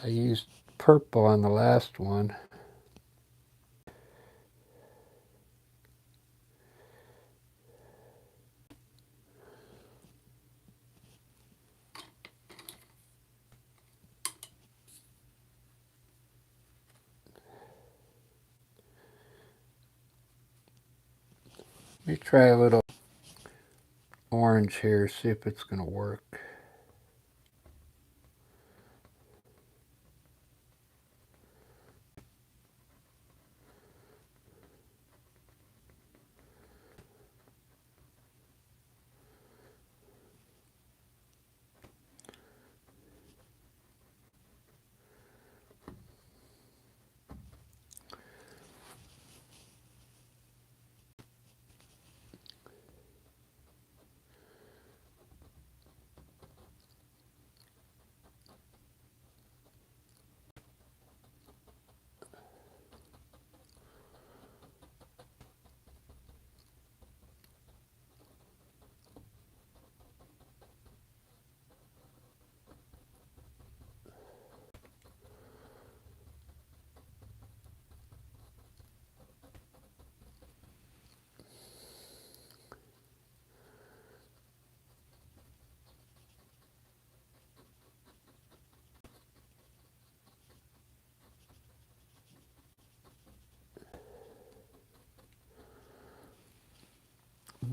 Speaker 1: I used purple on the last one. Let me try a little orange here, see if it's going to work.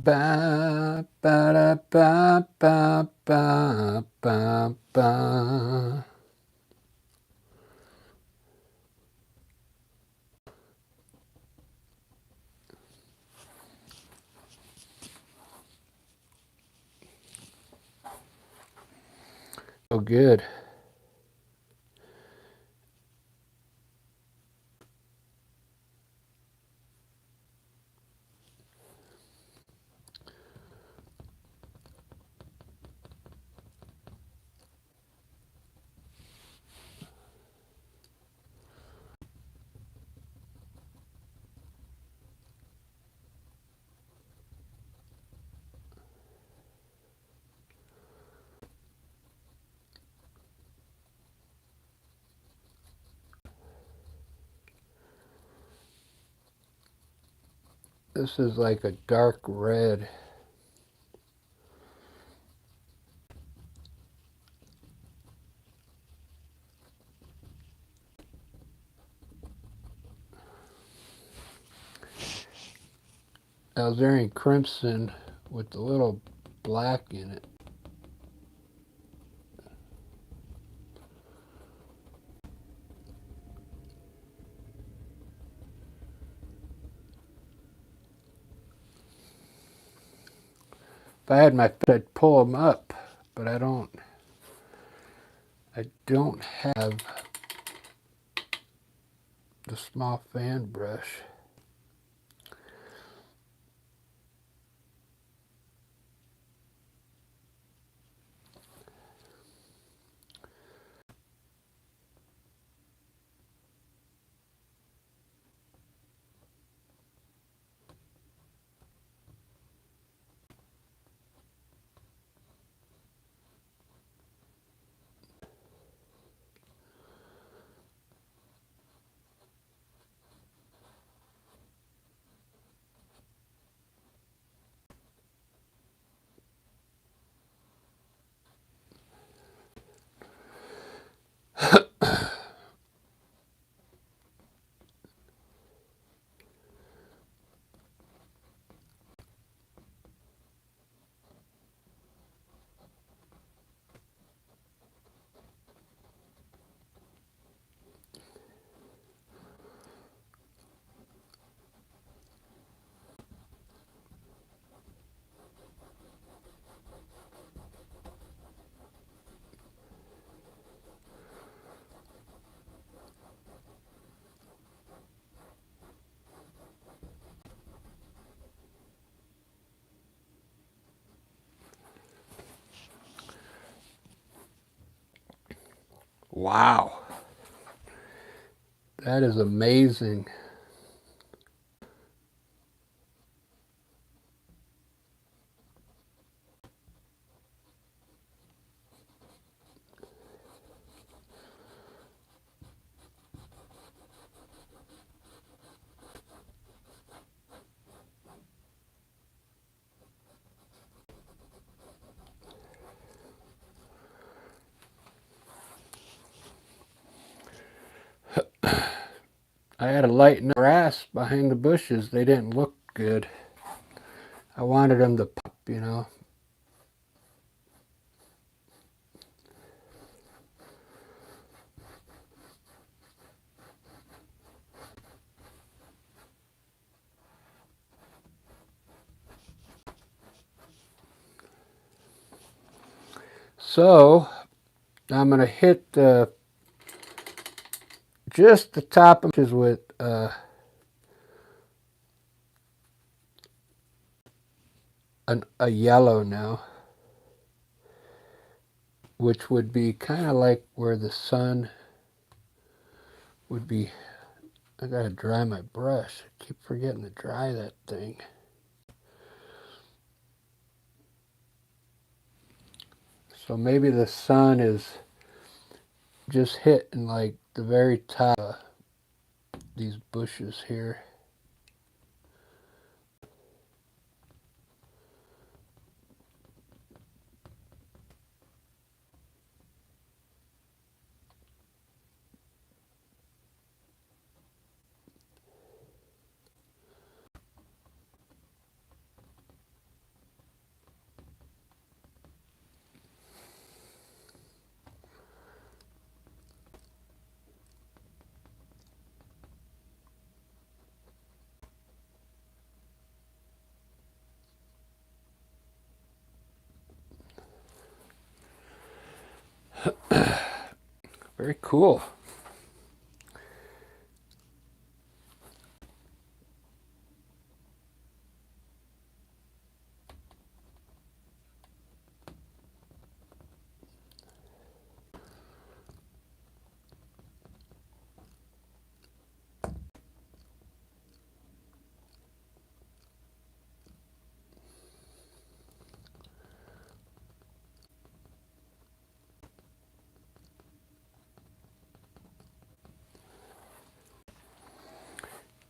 Speaker 1: Ba ba da ba ba ba ba ba. So good. This is like a dark red. Alzarian crimson with a little black in it. If I had my foot, I'd pull them up, but I don't have the small fan brush. Wow, that is amazing. I had to lighten the grass behind the bushes. They didn't look good. I wanted them to pop, you know. So I'm going to hit just the top of it with a yellow now, which would be kind of like where the sun would be. I got to dry my brush. I keep forgetting to dry that thing. So maybe the sun is just hitting like the very top of these bushes here. Very cool.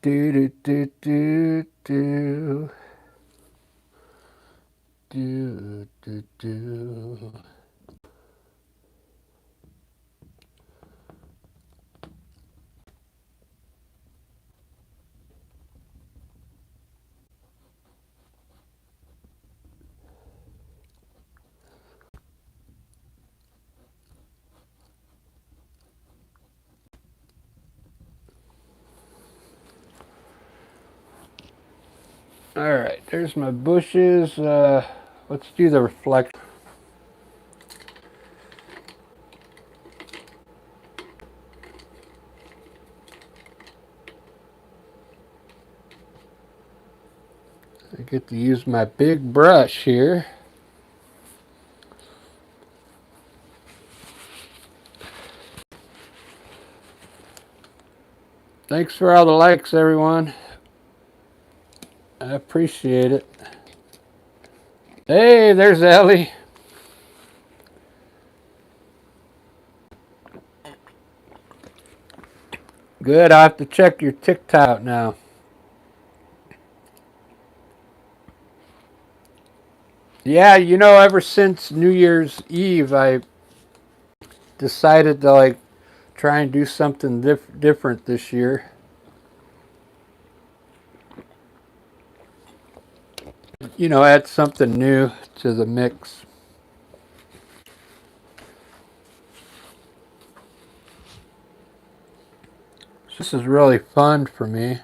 Speaker 1: Do do do do do do do do. All right, there's my bushes. Let's do the reflection. I get to use my big brush here. Thanks for all the likes, everyone. I appreciate it. Hey, there's Ellie. Good, I have to check your TikTok now. Yeah, you know, ever since New Year's Eve, I decided to like try and do something different this year. You know, add something new to the mix. This is really fun for me.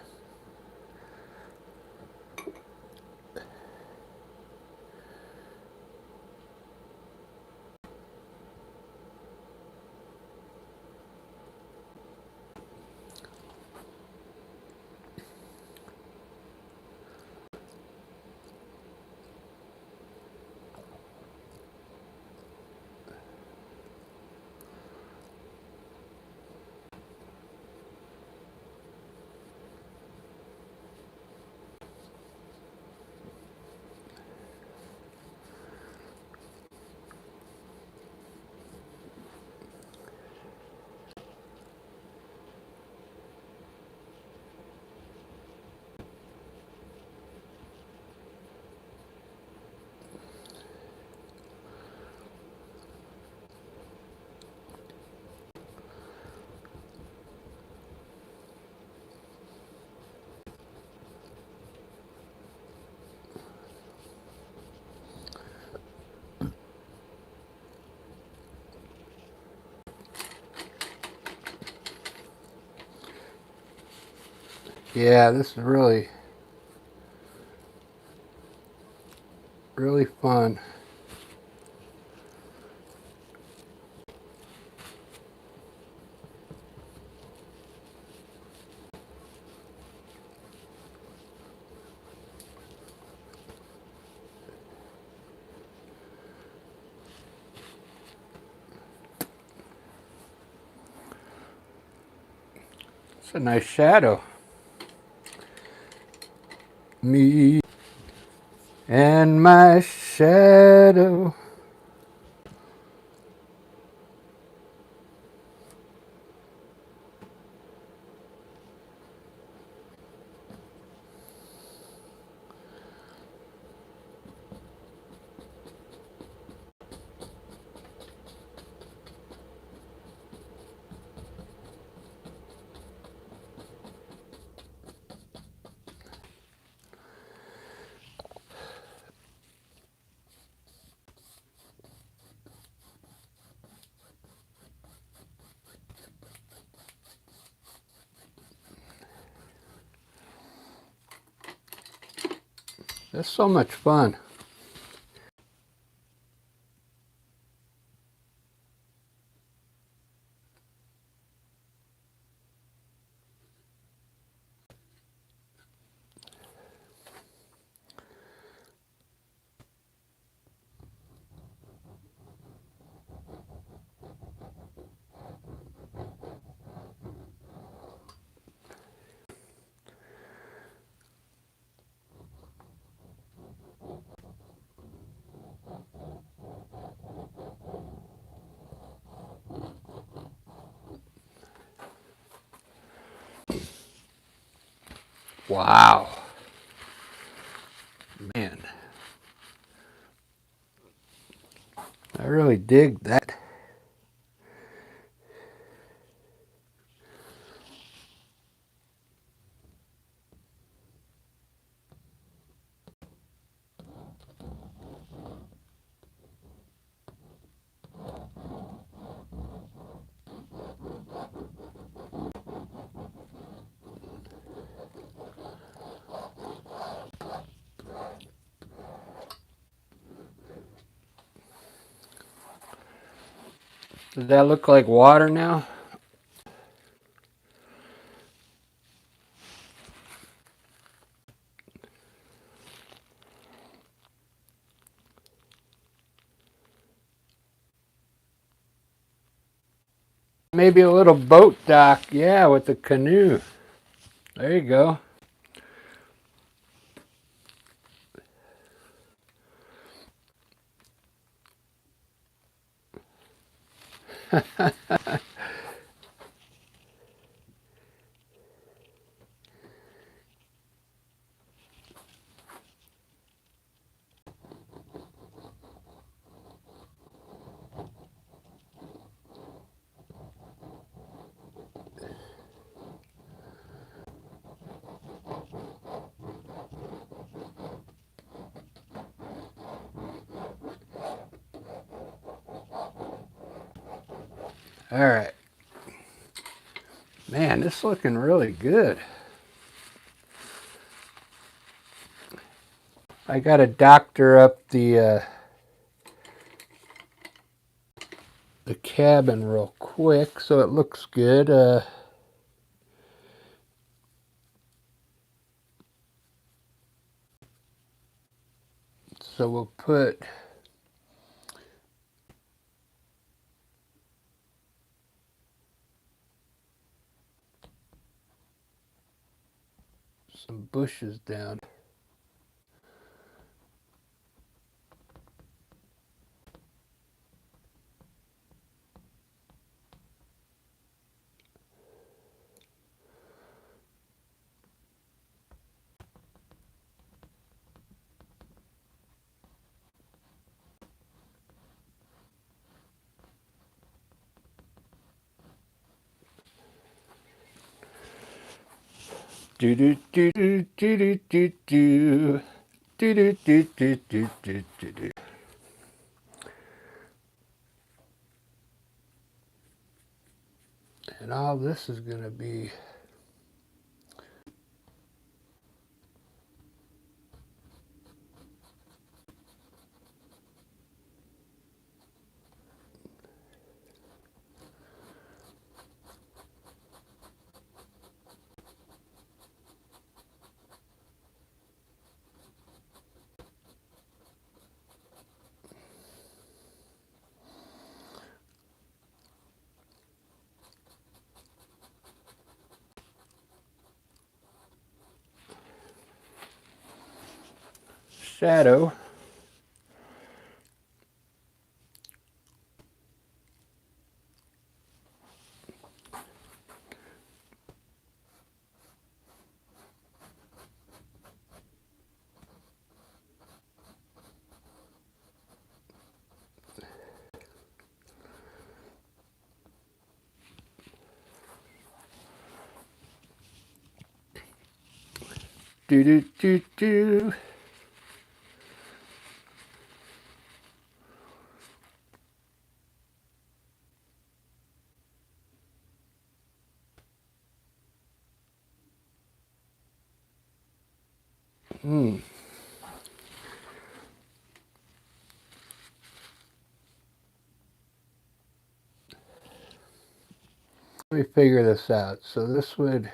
Speaker 1: Yeah, this is really, really fun. It's a nice shadow. Me and my shadow. That's so much fun. Wow. Man, I really dig that. Does that look like water now? Maybe a little boat dock, yeah, with the canoe. There you go. All right. Man, this is looking really good. I got to doctor up the cabin real quick so it looks good. So we'll put some bushes down. Do do do do do do do do do do do do do do do. And all this is going to be shadow. Do do do do. Let me figure this out. So this would...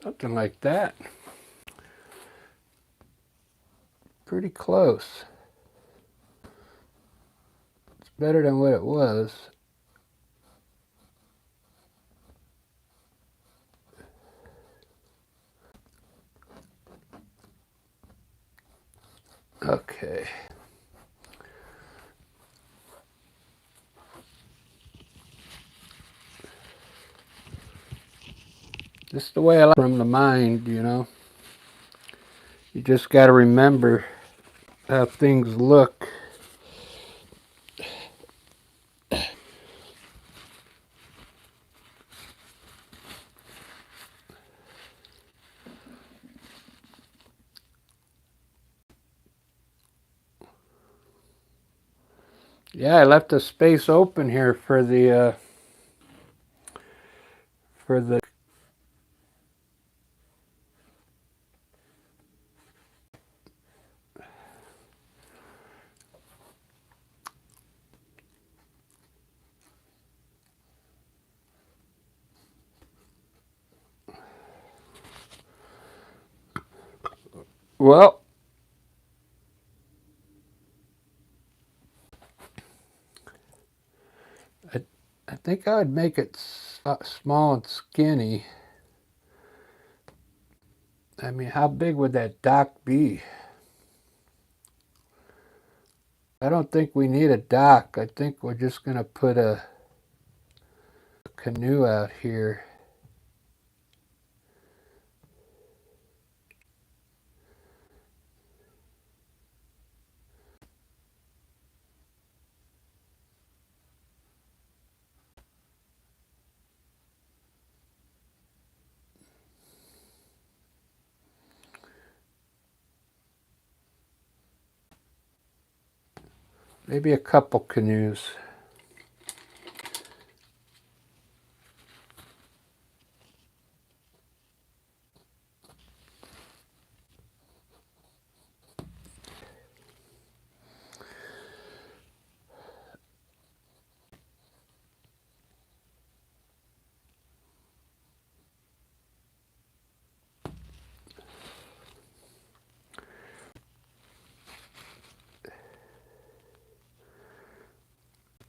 Speaker 1: something like that. Pretty close. It's better than what it was. Okay. Just the way I like from the mind, you know. You just got to remember how things look. Yeah, I left a space open here for the well, I think I would make it small and skinny. I mean, how big would that dock be? I don't think we need a dock. I think we're just going to put a canoe out here. Maybe a couple canoes.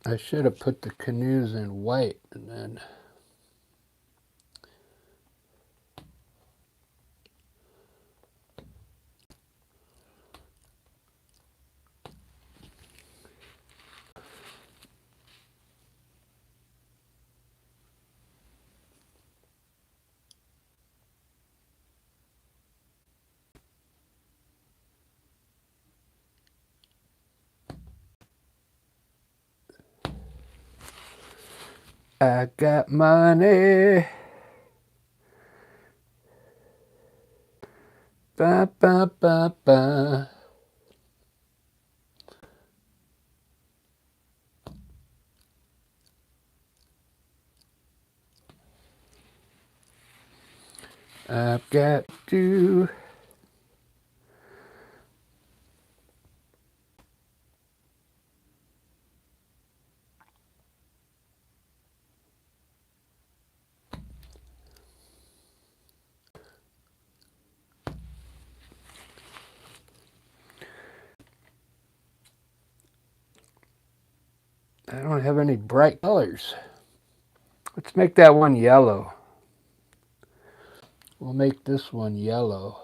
Speaker 1: I should have put the canoes in white and then... I got money. Ba, ba, ba, ba. I've got to. I don't have any bright colors. Let's make that one yellow. We'll make this one yellow.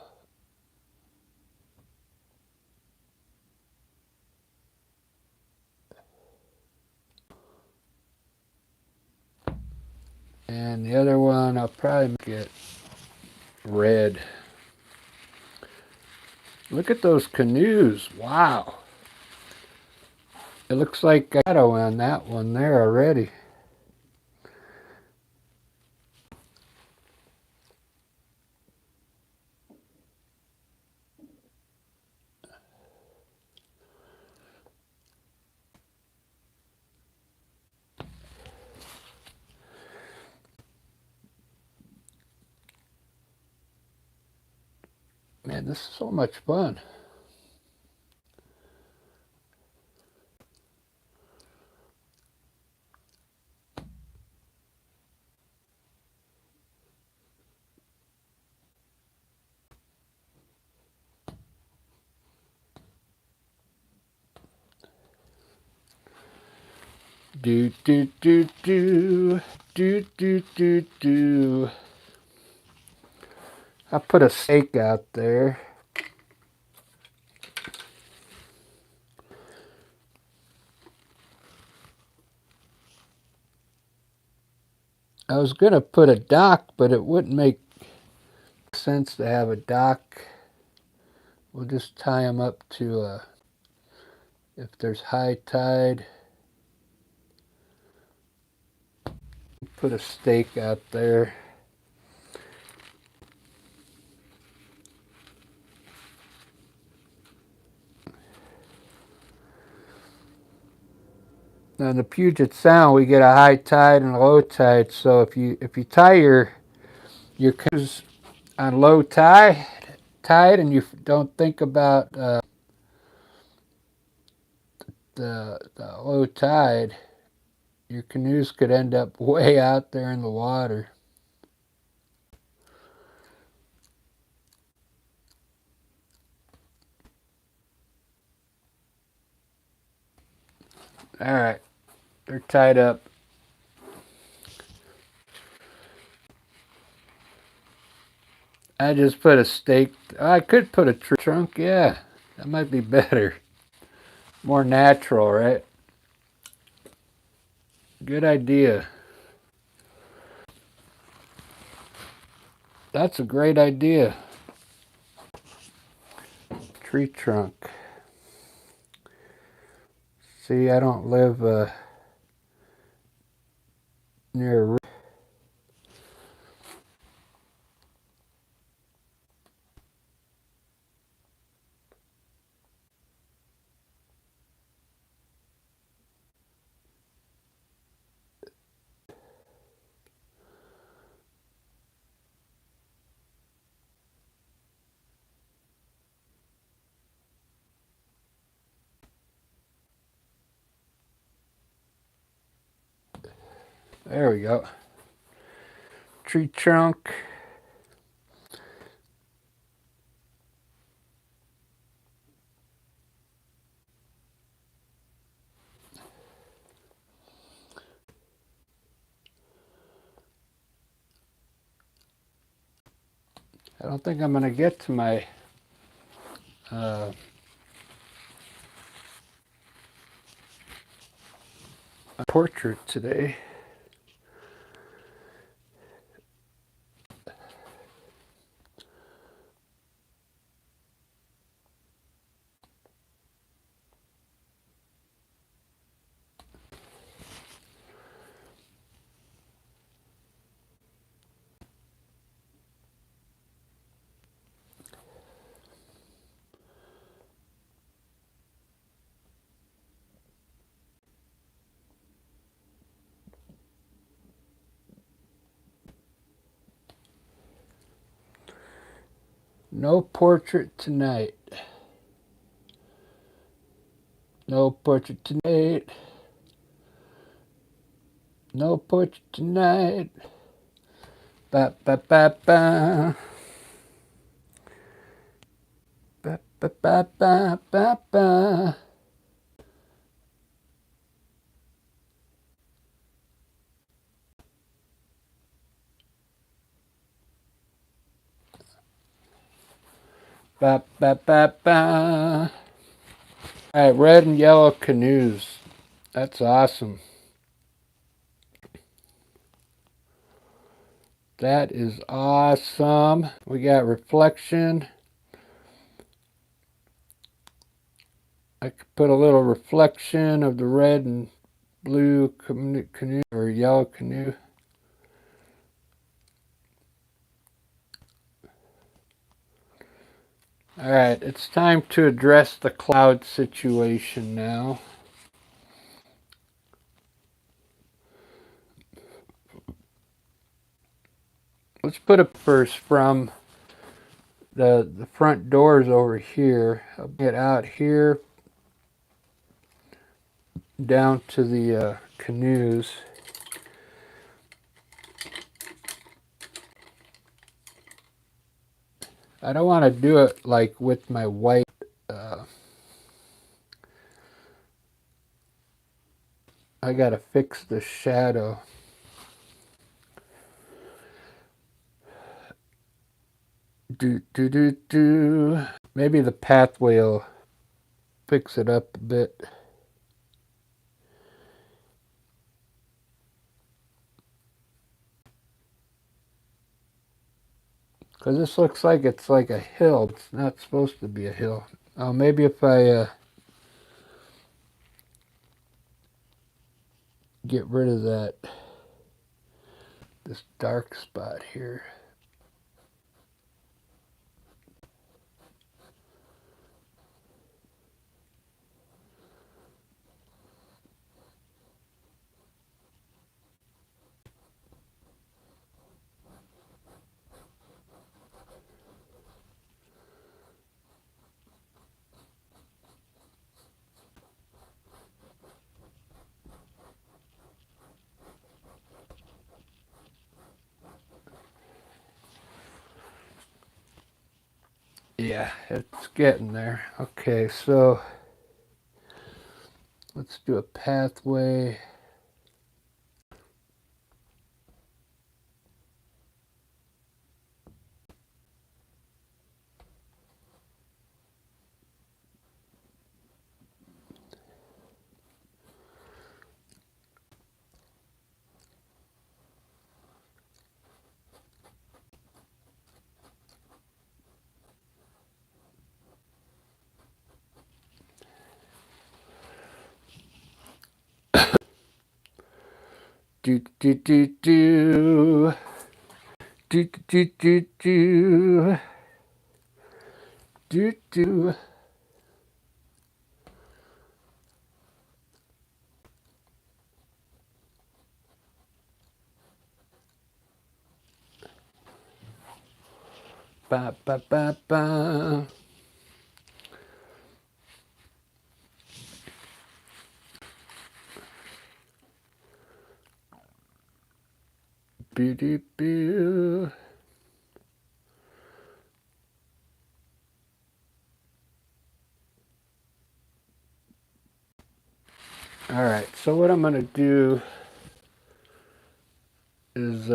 Speaker 1: And the other one, I'll probably make it red. Look at those canoes. Wow. It looks like a shadow on that one there already. Man, this is so much fun. Do, do, do, do. Do, do, do, do. I put a stake out there. I was going to put a dock, but it wouldn't make sense to have a dock. We'll just tie them up to if there's high tide. Put a stake out there. Now in the Puget Sound, we get a high tide and a low tide. So if you tie your canoes on low tide, and you don't think about the low tide, your canoes could end up way out there in the water. All right, they're tied up. I just put a stake. I could put a tree trunk. Yeah, that might be better. More natural, right? Good idea. That's a great idea. Tree trunk. See, I don't live near. There we go. Tree trunk. I don't think I'm going to get to my portrait today. No portrait tonight. No portrait tonight. No portrait tonight. Ba ba ba ba. Ba ba ba ba ba ba. Ba ba ba ba. All right, red and yellow canoes. That's awesome. That is awesome. We got reflection. I could put a little reflection of the red and blue canoe or yellow canoe. All right, it's time to address the cloud situation now. Let's put it first from the front doors over here. I'll get out here down to the canoes. I don't want to do it like with my white I gotta fix the shadow. Do. Maybe the pathway will fix it up a bit. Because this looks like it's like a hill. It's not supposed to be a hill. Oh, maybe if I get rid of this dark spot here. Yeah, it's getting there. Okay, so let's do a pathway. Do do do do. Do do do do. Do do. Ba ba ba ba. Boo doo boo. All right, so what I'm going to do is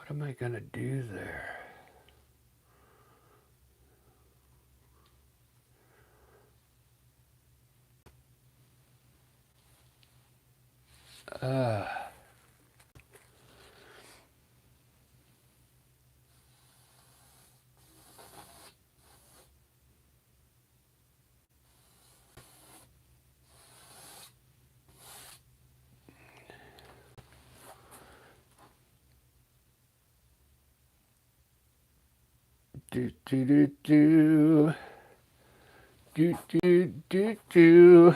Speaker 1: what am I going to do there? do do do do do do do do.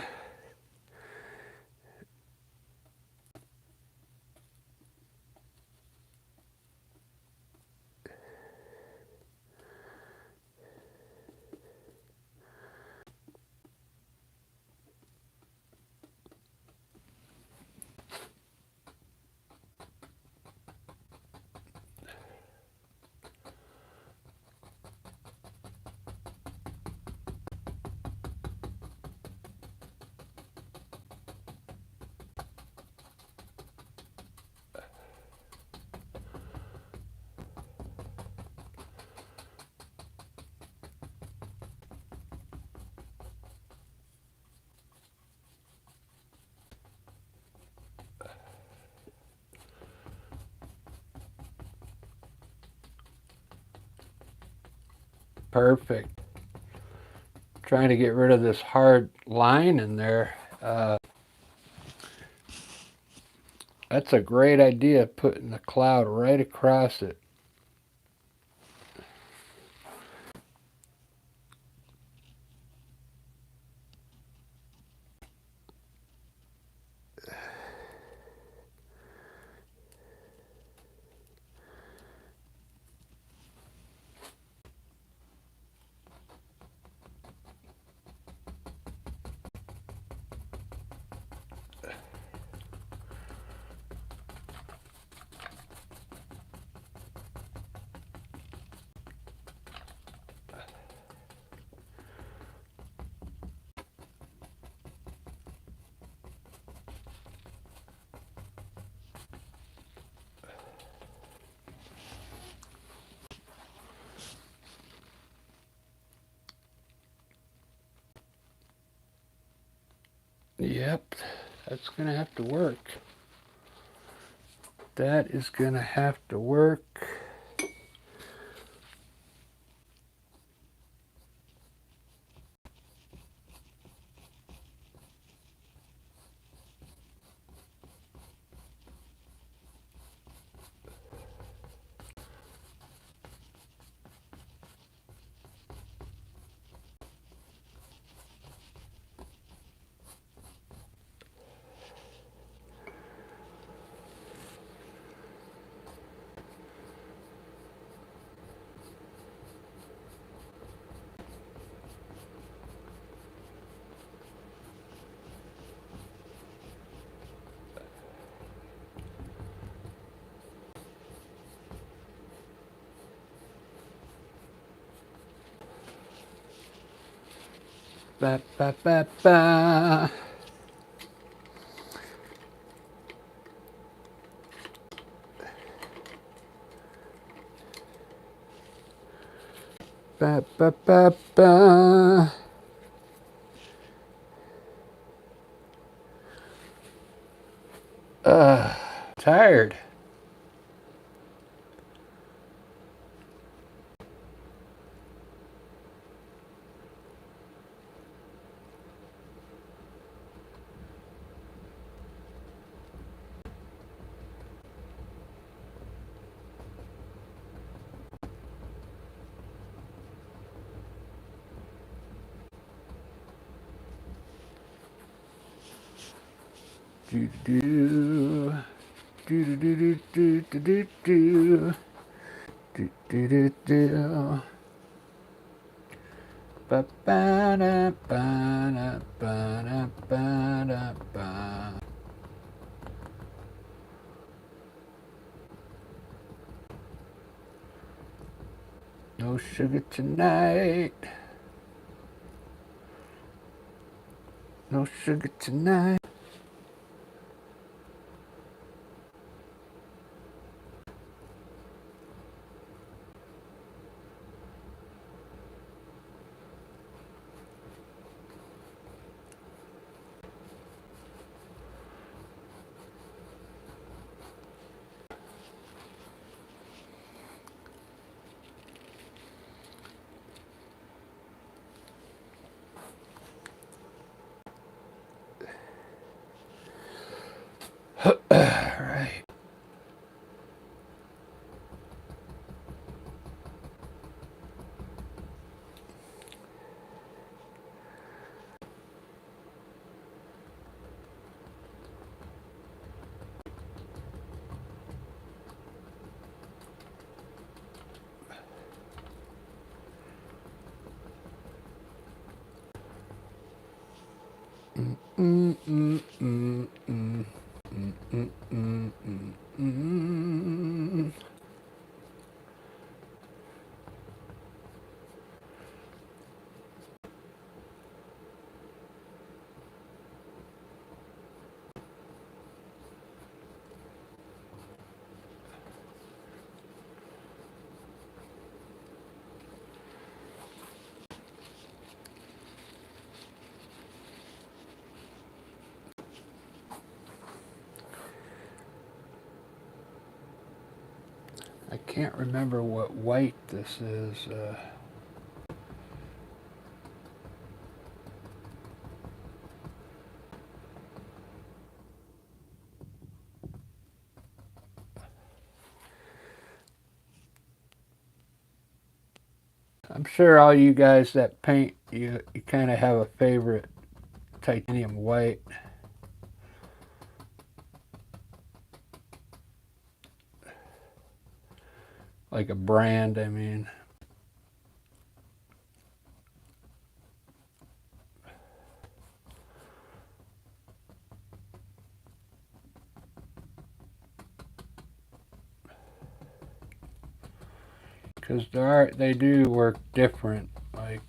Speaker 1: Perfect. Trying to get rid of this hard line in there. That's a great idea, putting the cloud right across it. Yep, that's gonna have to work. That is gonna have to work. Ba ba ba ba. Ba ba ba ba. Tired. Do do do do do do do do do do do do do. Ba ba da ba da ba da ba da ba. No sugar tonight. No sugar tonight. Mm, mm, mm, mm, mm, mm, mm, mm. I can't remember what white this is. I'm sure all you guys that paint, you kind of have a favorite titanium white. Like a brand, I mean. Because they do work different. Like,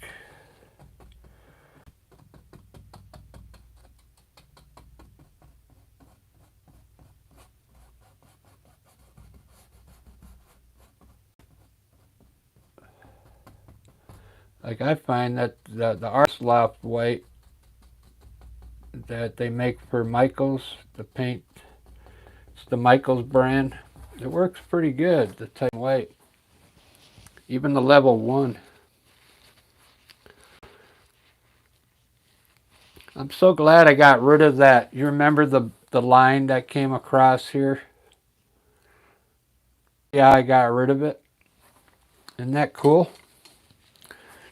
Speaker 1: I find that the Artist Loft white that they make for Michaels, the paint, it's the Michaels brand. It works pretty good, the type white. Even the level 1. I'm so glad I got rid of that. You remember the line that came across here? Yeah, I got rid of it. Isn't that cool?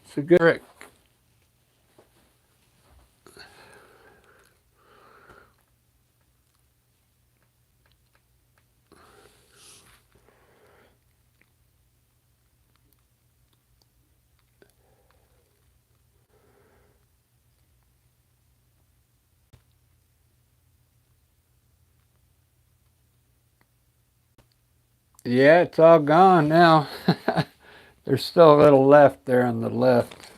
Speaker 1: It's a good trick. Yeah, it's all gone now. There's still a little left there on the left.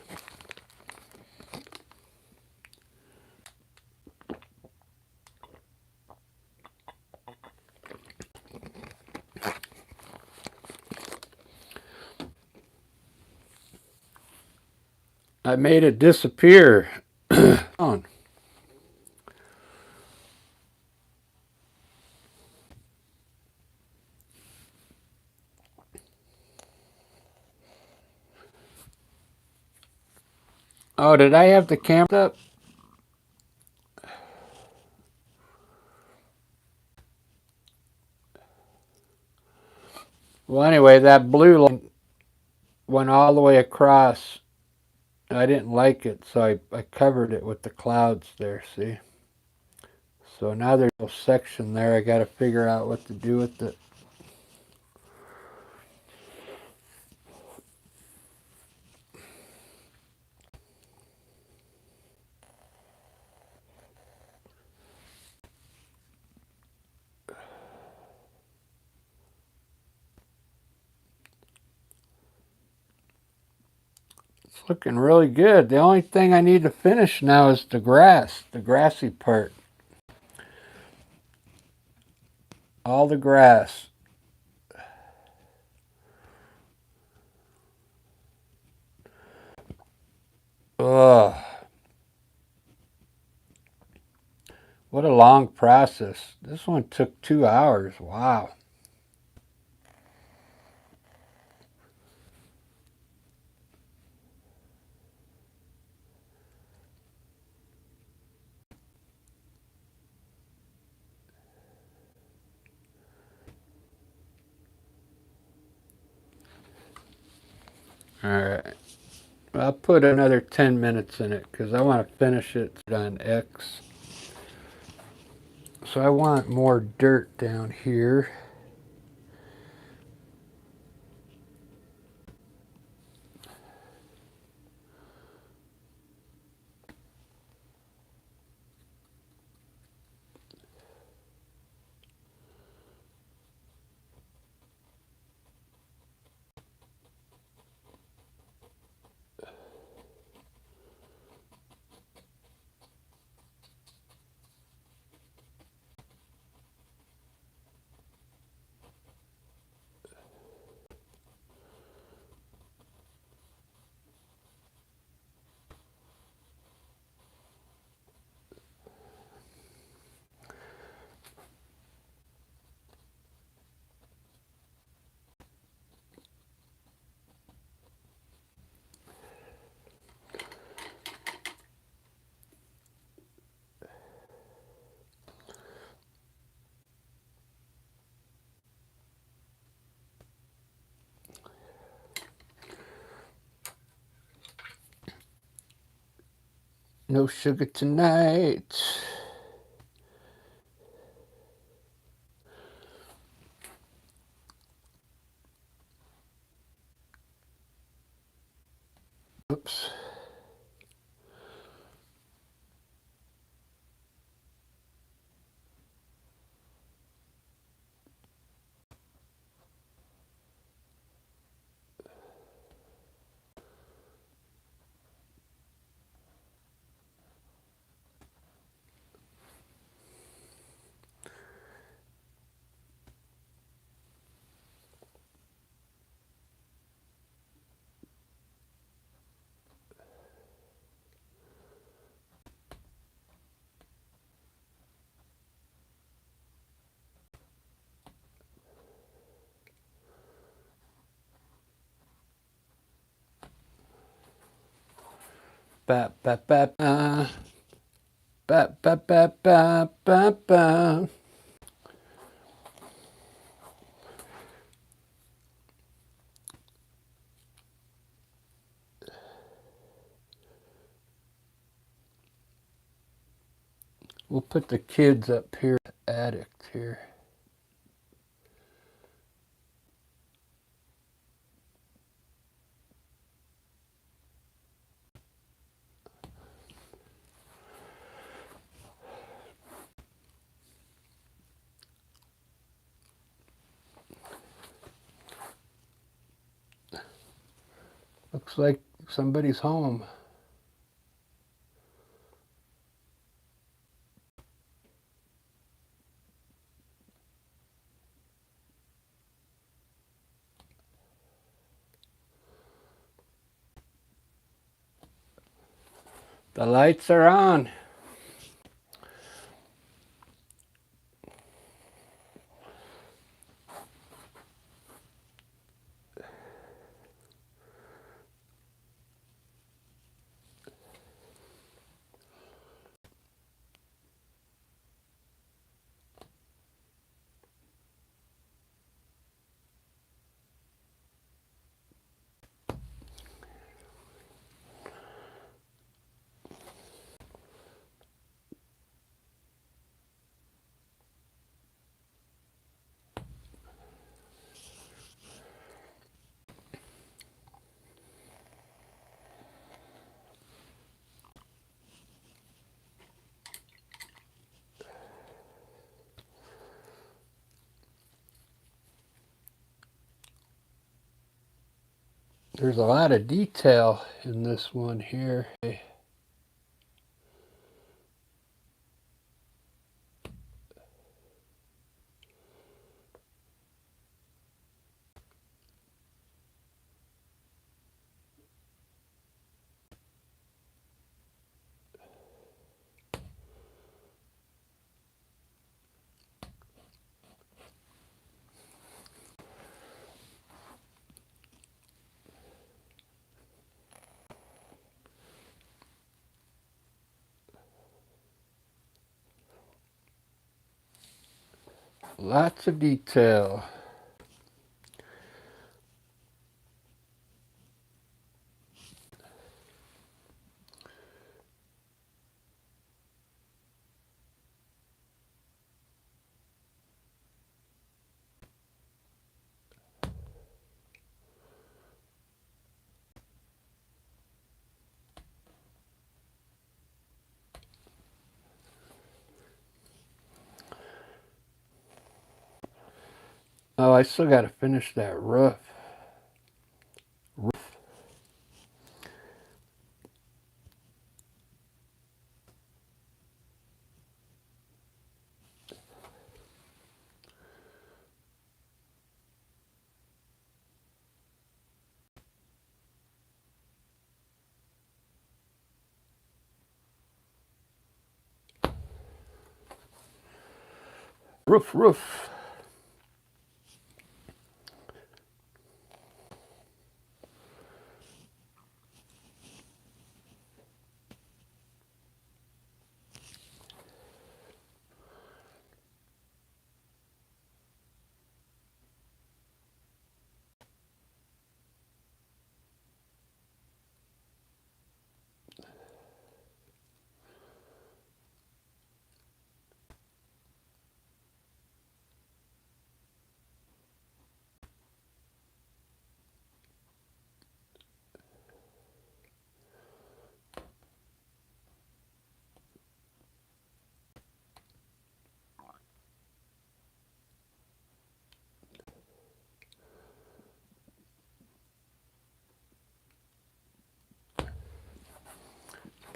Speaker 1: I made it disappear. On. Oh, did I have the camera up? Well, anyway, that blue line went all the way across. I didn't like it, so I covered it with the clouds there, see? So now there's a section there. I got to figure out what to do with it. It's looking really good. The only thing I need to finish now is the grass, the grassy part. All the grass. Ugh. What a long process. This one took 2 hours. Wow. All right. I'll put another 10 minutes in it because I want to finish it on X. So I want more dirt down here. No sugar tonight. Oops. Ba ba ba ba. Ba ba ba ba ba ba. We'll put the kids up here, addict here. Looks like somebody's home. The lights are on. There's a lot of detail in this one here. Lots of detail. Oh, I still got to finish that roof. Roof.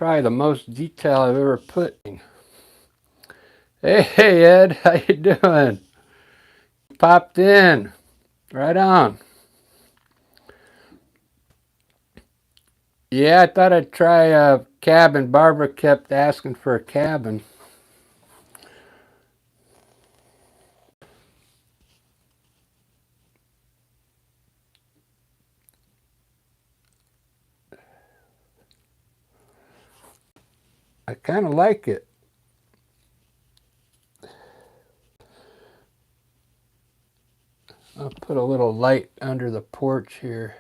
Speaker 1: probably the most detail I've ever put. Hey Ed, how you doing? Popped in. Right on. Yeah, I thought I'd try a cabin. Barbara kept asking for a cabin. I kind of like it. I'll put a little light under the porch here.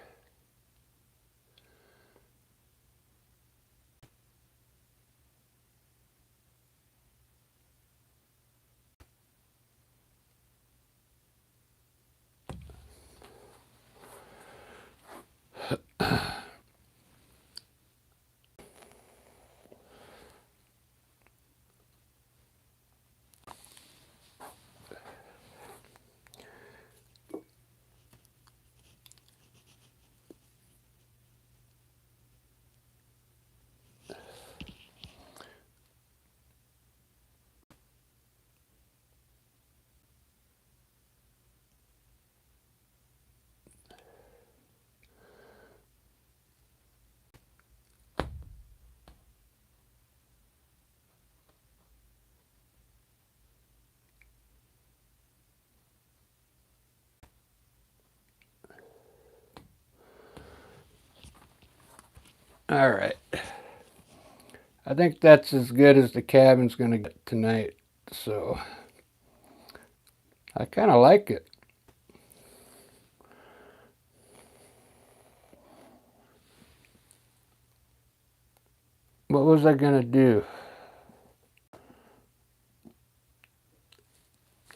Speaker 1: All right. I think that's as good as the cabin's going to get tonight. So I kind of like it. What was I going to do?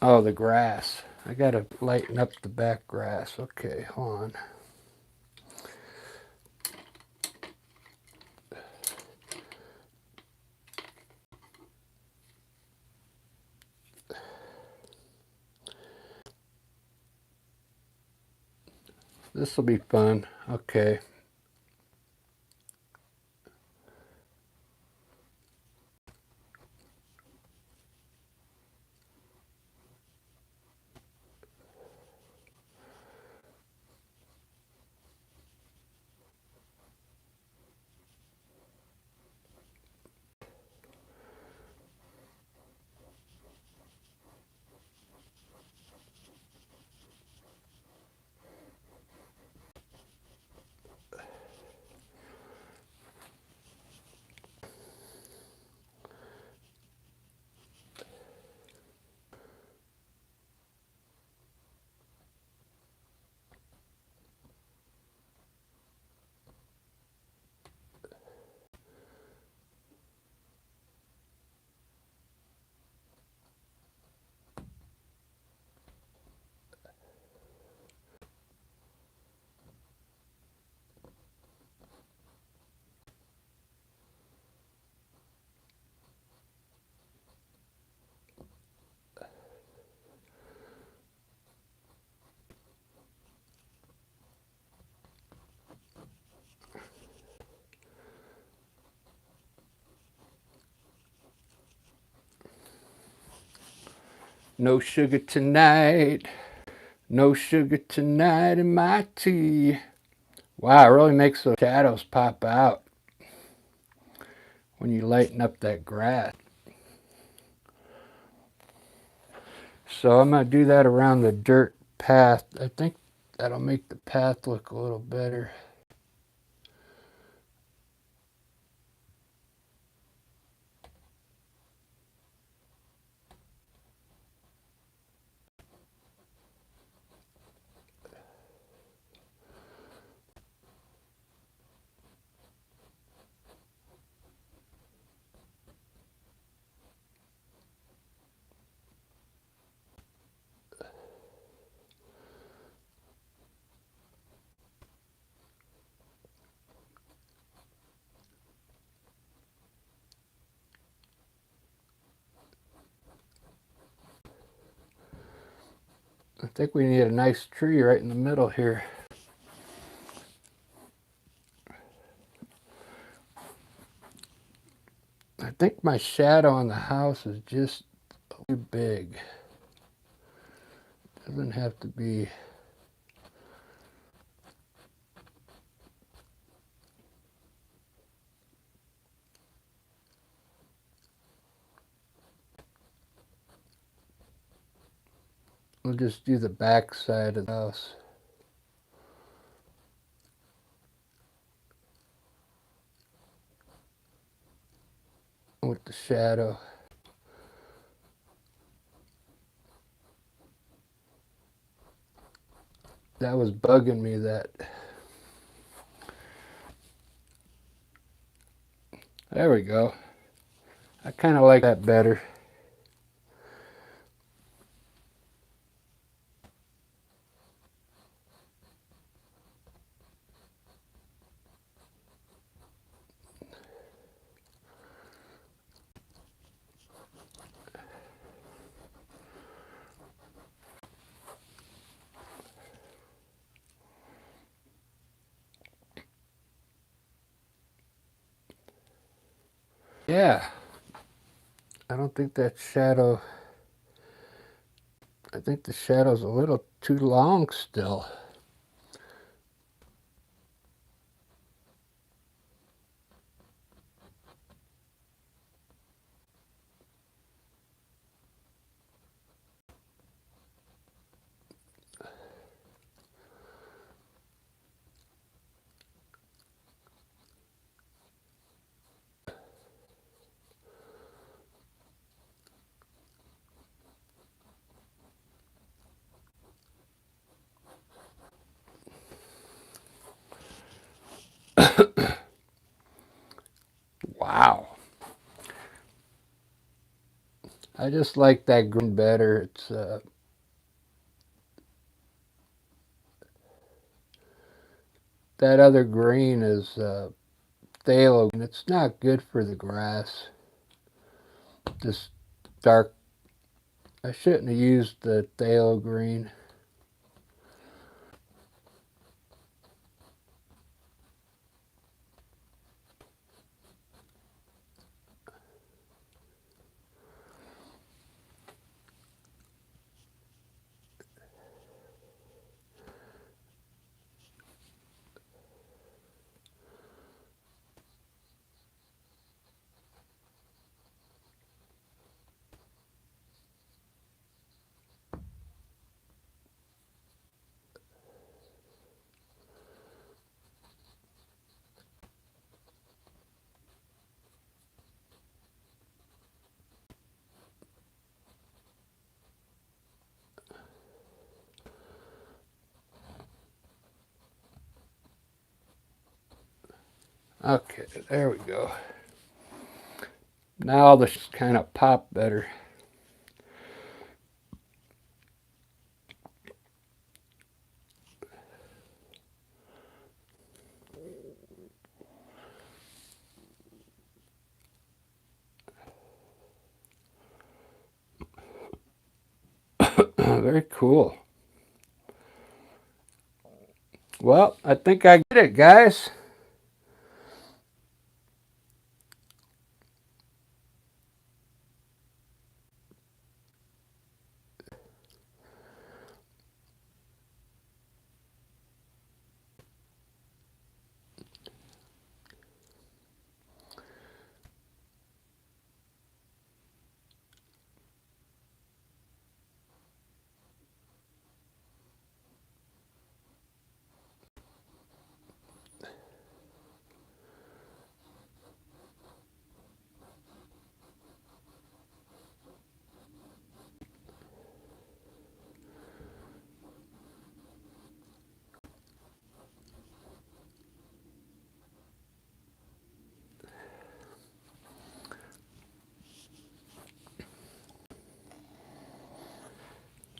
Speaker 1: Oh, the grass. I got to lighten up the back grass. Okay, hold on. This will be fun. Okay. No sugar tonight. No sugar tonight in my tea. Wow, it really makes those shadows pop out when you lighten up that grass. So I'm going to do that around the dirt path. I think that'll make the path look a little better. I think we need a nice tree right in the middle here. I think my shadow on the house is just too big. Doesn't have to be. We'll just do the back side of the house. With the shadow. That was bugging me, that. There we go. I kind of like that better. Yeah. I don't think that shadow, I think the shadow's a little too long still. Wow. I just like that green better. It's that other green is phthalo, and it's not good for the grass. This dark. I shouldn't have used the phthalo green. Okay, there we go. Now this kind of pop better. Very cool. Well, I think I get it, guys.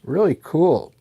Speaker 1: Really cool.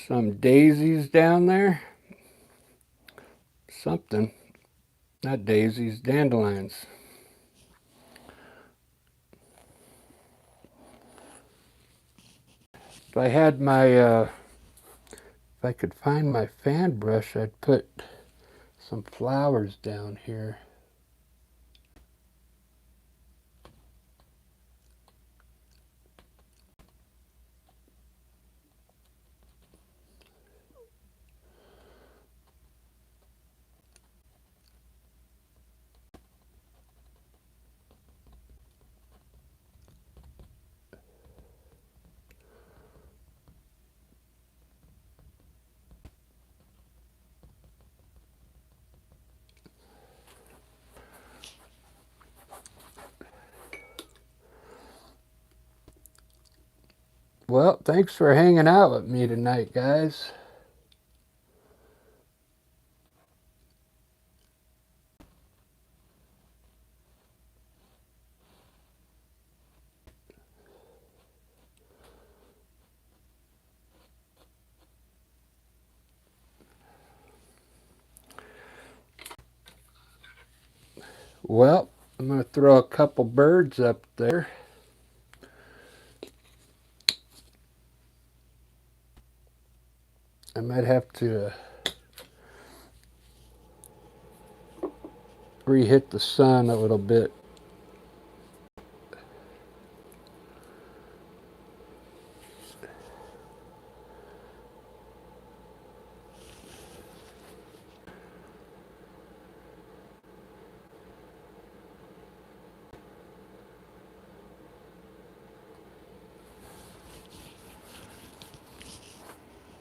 Speaker 1: some daisies down there. Something. Not daisies, dandelions. If I had my, if I could find my fan brush, I'd put some flowers down here. Well, thanks for hanging out with me tonight, guys. Well, I'm going to throw a couple birds up there. I might have to re-hit the sun a little bit.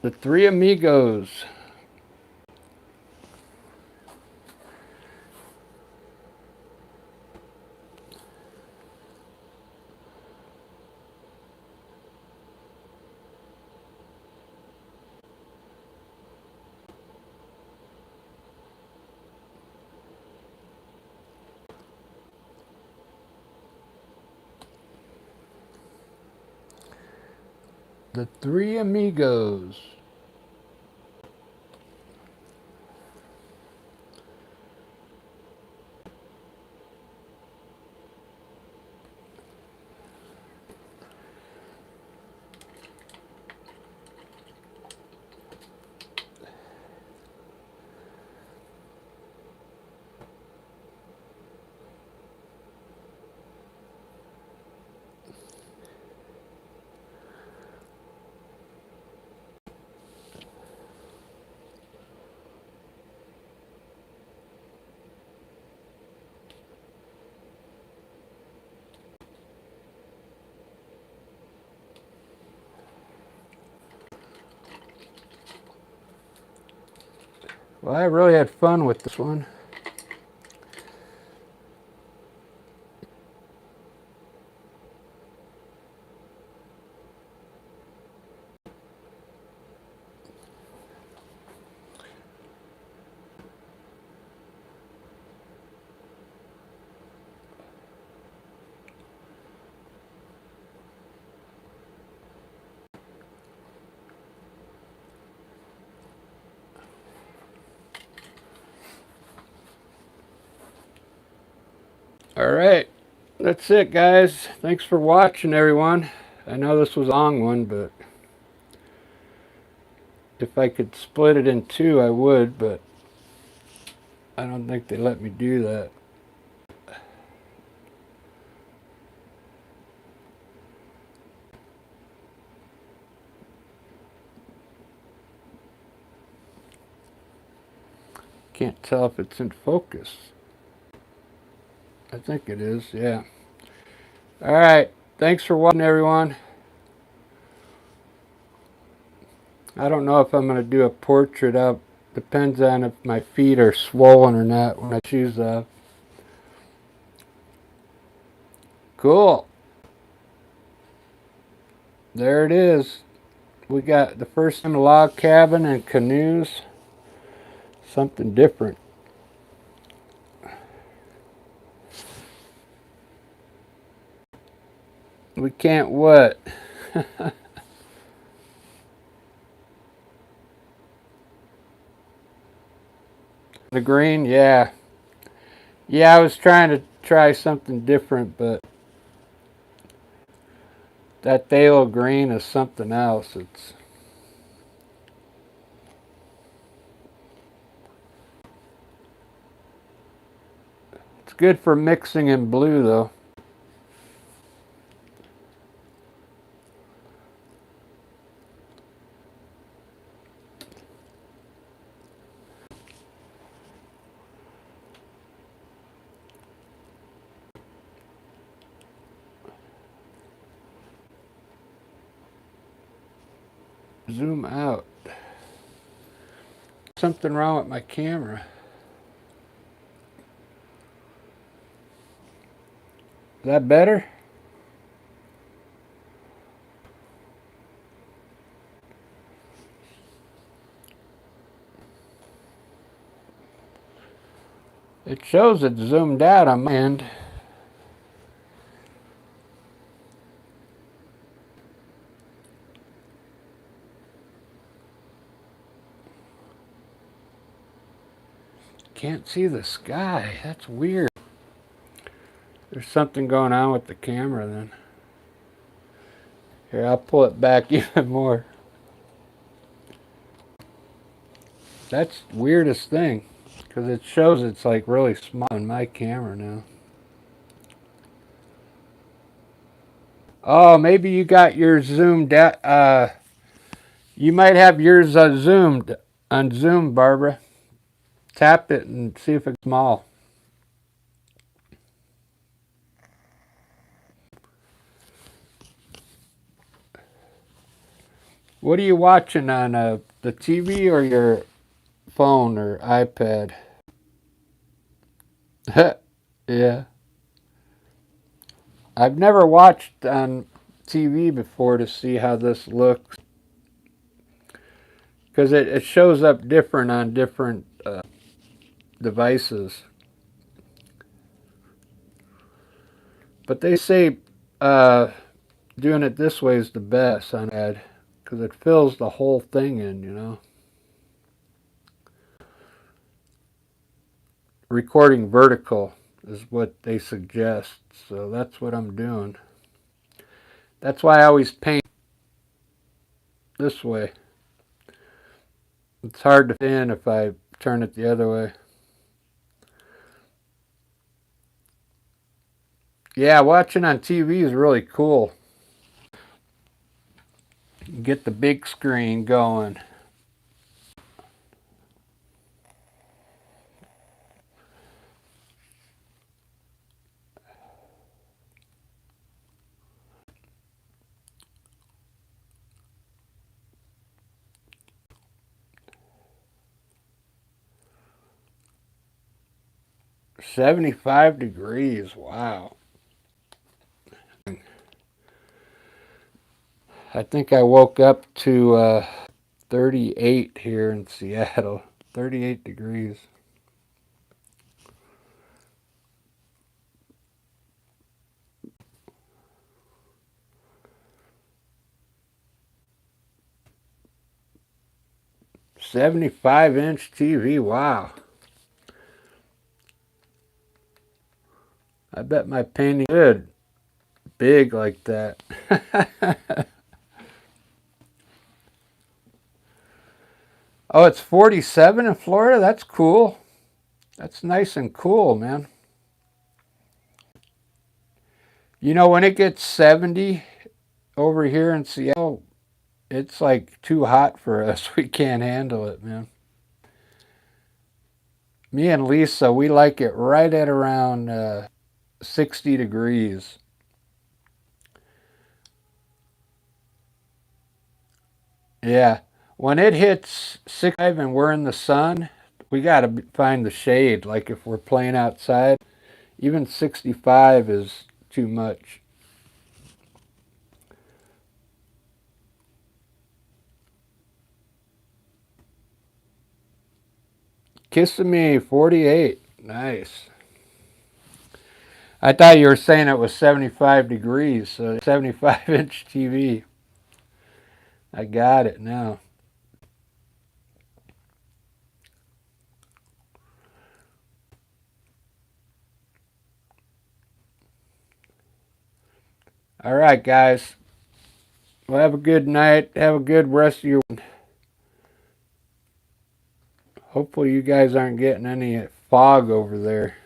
Speaker 1: The Three Amigos. The Three Amigos. Well, I really had fun with this one. All right, that's it, guys. Thanks for watching, everyone. I know this was a long one, but if I could split it in two, I would, but I don't think they let me do that. Can't tell if it's in focus. I think it is, yeah. All right, thanks for watching, everyone. I don't know if I'm going to do a portrait up. Depends on if my feet are swollen or not when I choose that. Cool. There it is. We got the first time log cabin and canoes. Something different. We can't what? The green, yeah. Yeah, I was trying to try something different, but that phthalo green is something else. It's good for mixing in blue, though. Zoom out. Something wrong with my camera. Is that better? It shows it's zoomed out on my end. Can't see the sky. That's weird. There's something going on with the camera then. Here, I'll pull it back even more. That's the weirdest thing, because it shows it's like really small on my camera now. Oh, maybe you got yours zoomed out. You might have yours zoomed on Zoom, Barbara. Tap it and see if it's small. What are you watching on the TV or your phone or iPad? Yeah. I've never watched on TV before to see how this looks, because it shows up different on different devices. But they say doing it this way is the best on ad, because it fills the whole thing in, you know. Recording vertical is what they suggest, so that's what I'm doing. That's why I always paint this way. It's hard to fit in if I turn it the other way. Yeah, watching on TV is really cool. Get the big screen going. $75 degrees, wow. I think I woke up to 38 here in Seattle. 38 degrees. $75-inch TV, wow. I bet my painting good. Big like that. Oh, it's 47 in Florida? That's cool. That's nice and cool, man. You know, when it gets 70 over here in Seattle, it's like too hot for us. We can't handle it, man. Me and Lisa, we like it right at around 60 degrees. Yeah. When it hits 65 and we're in the sun, we got to find the shade. Like if we're playing outside, even 65 is too much. Kissing Me, 48. Nice. I thought you were saying it was 75 degrees, so 75-inch TV. I got it now. All right, guys. Well, have a good night. Have a good rest of your... Hopefully you guys aren't getting any fog over there.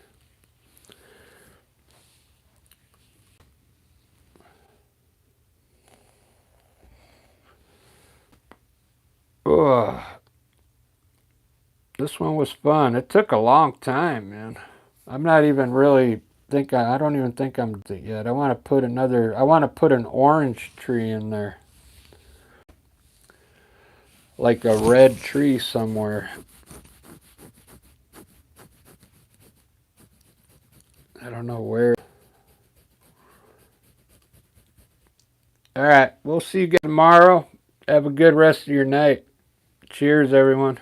Speaker 1: Ugh. This one was fun. It took a long time, man. I'm not even really I don't even think I'm yet. I want to put an orange tree in there. Like a red tree somewhere. I don't know where. All right, we'll see you guys tomorrow. Have a good rest of your night. Cheers, everyone.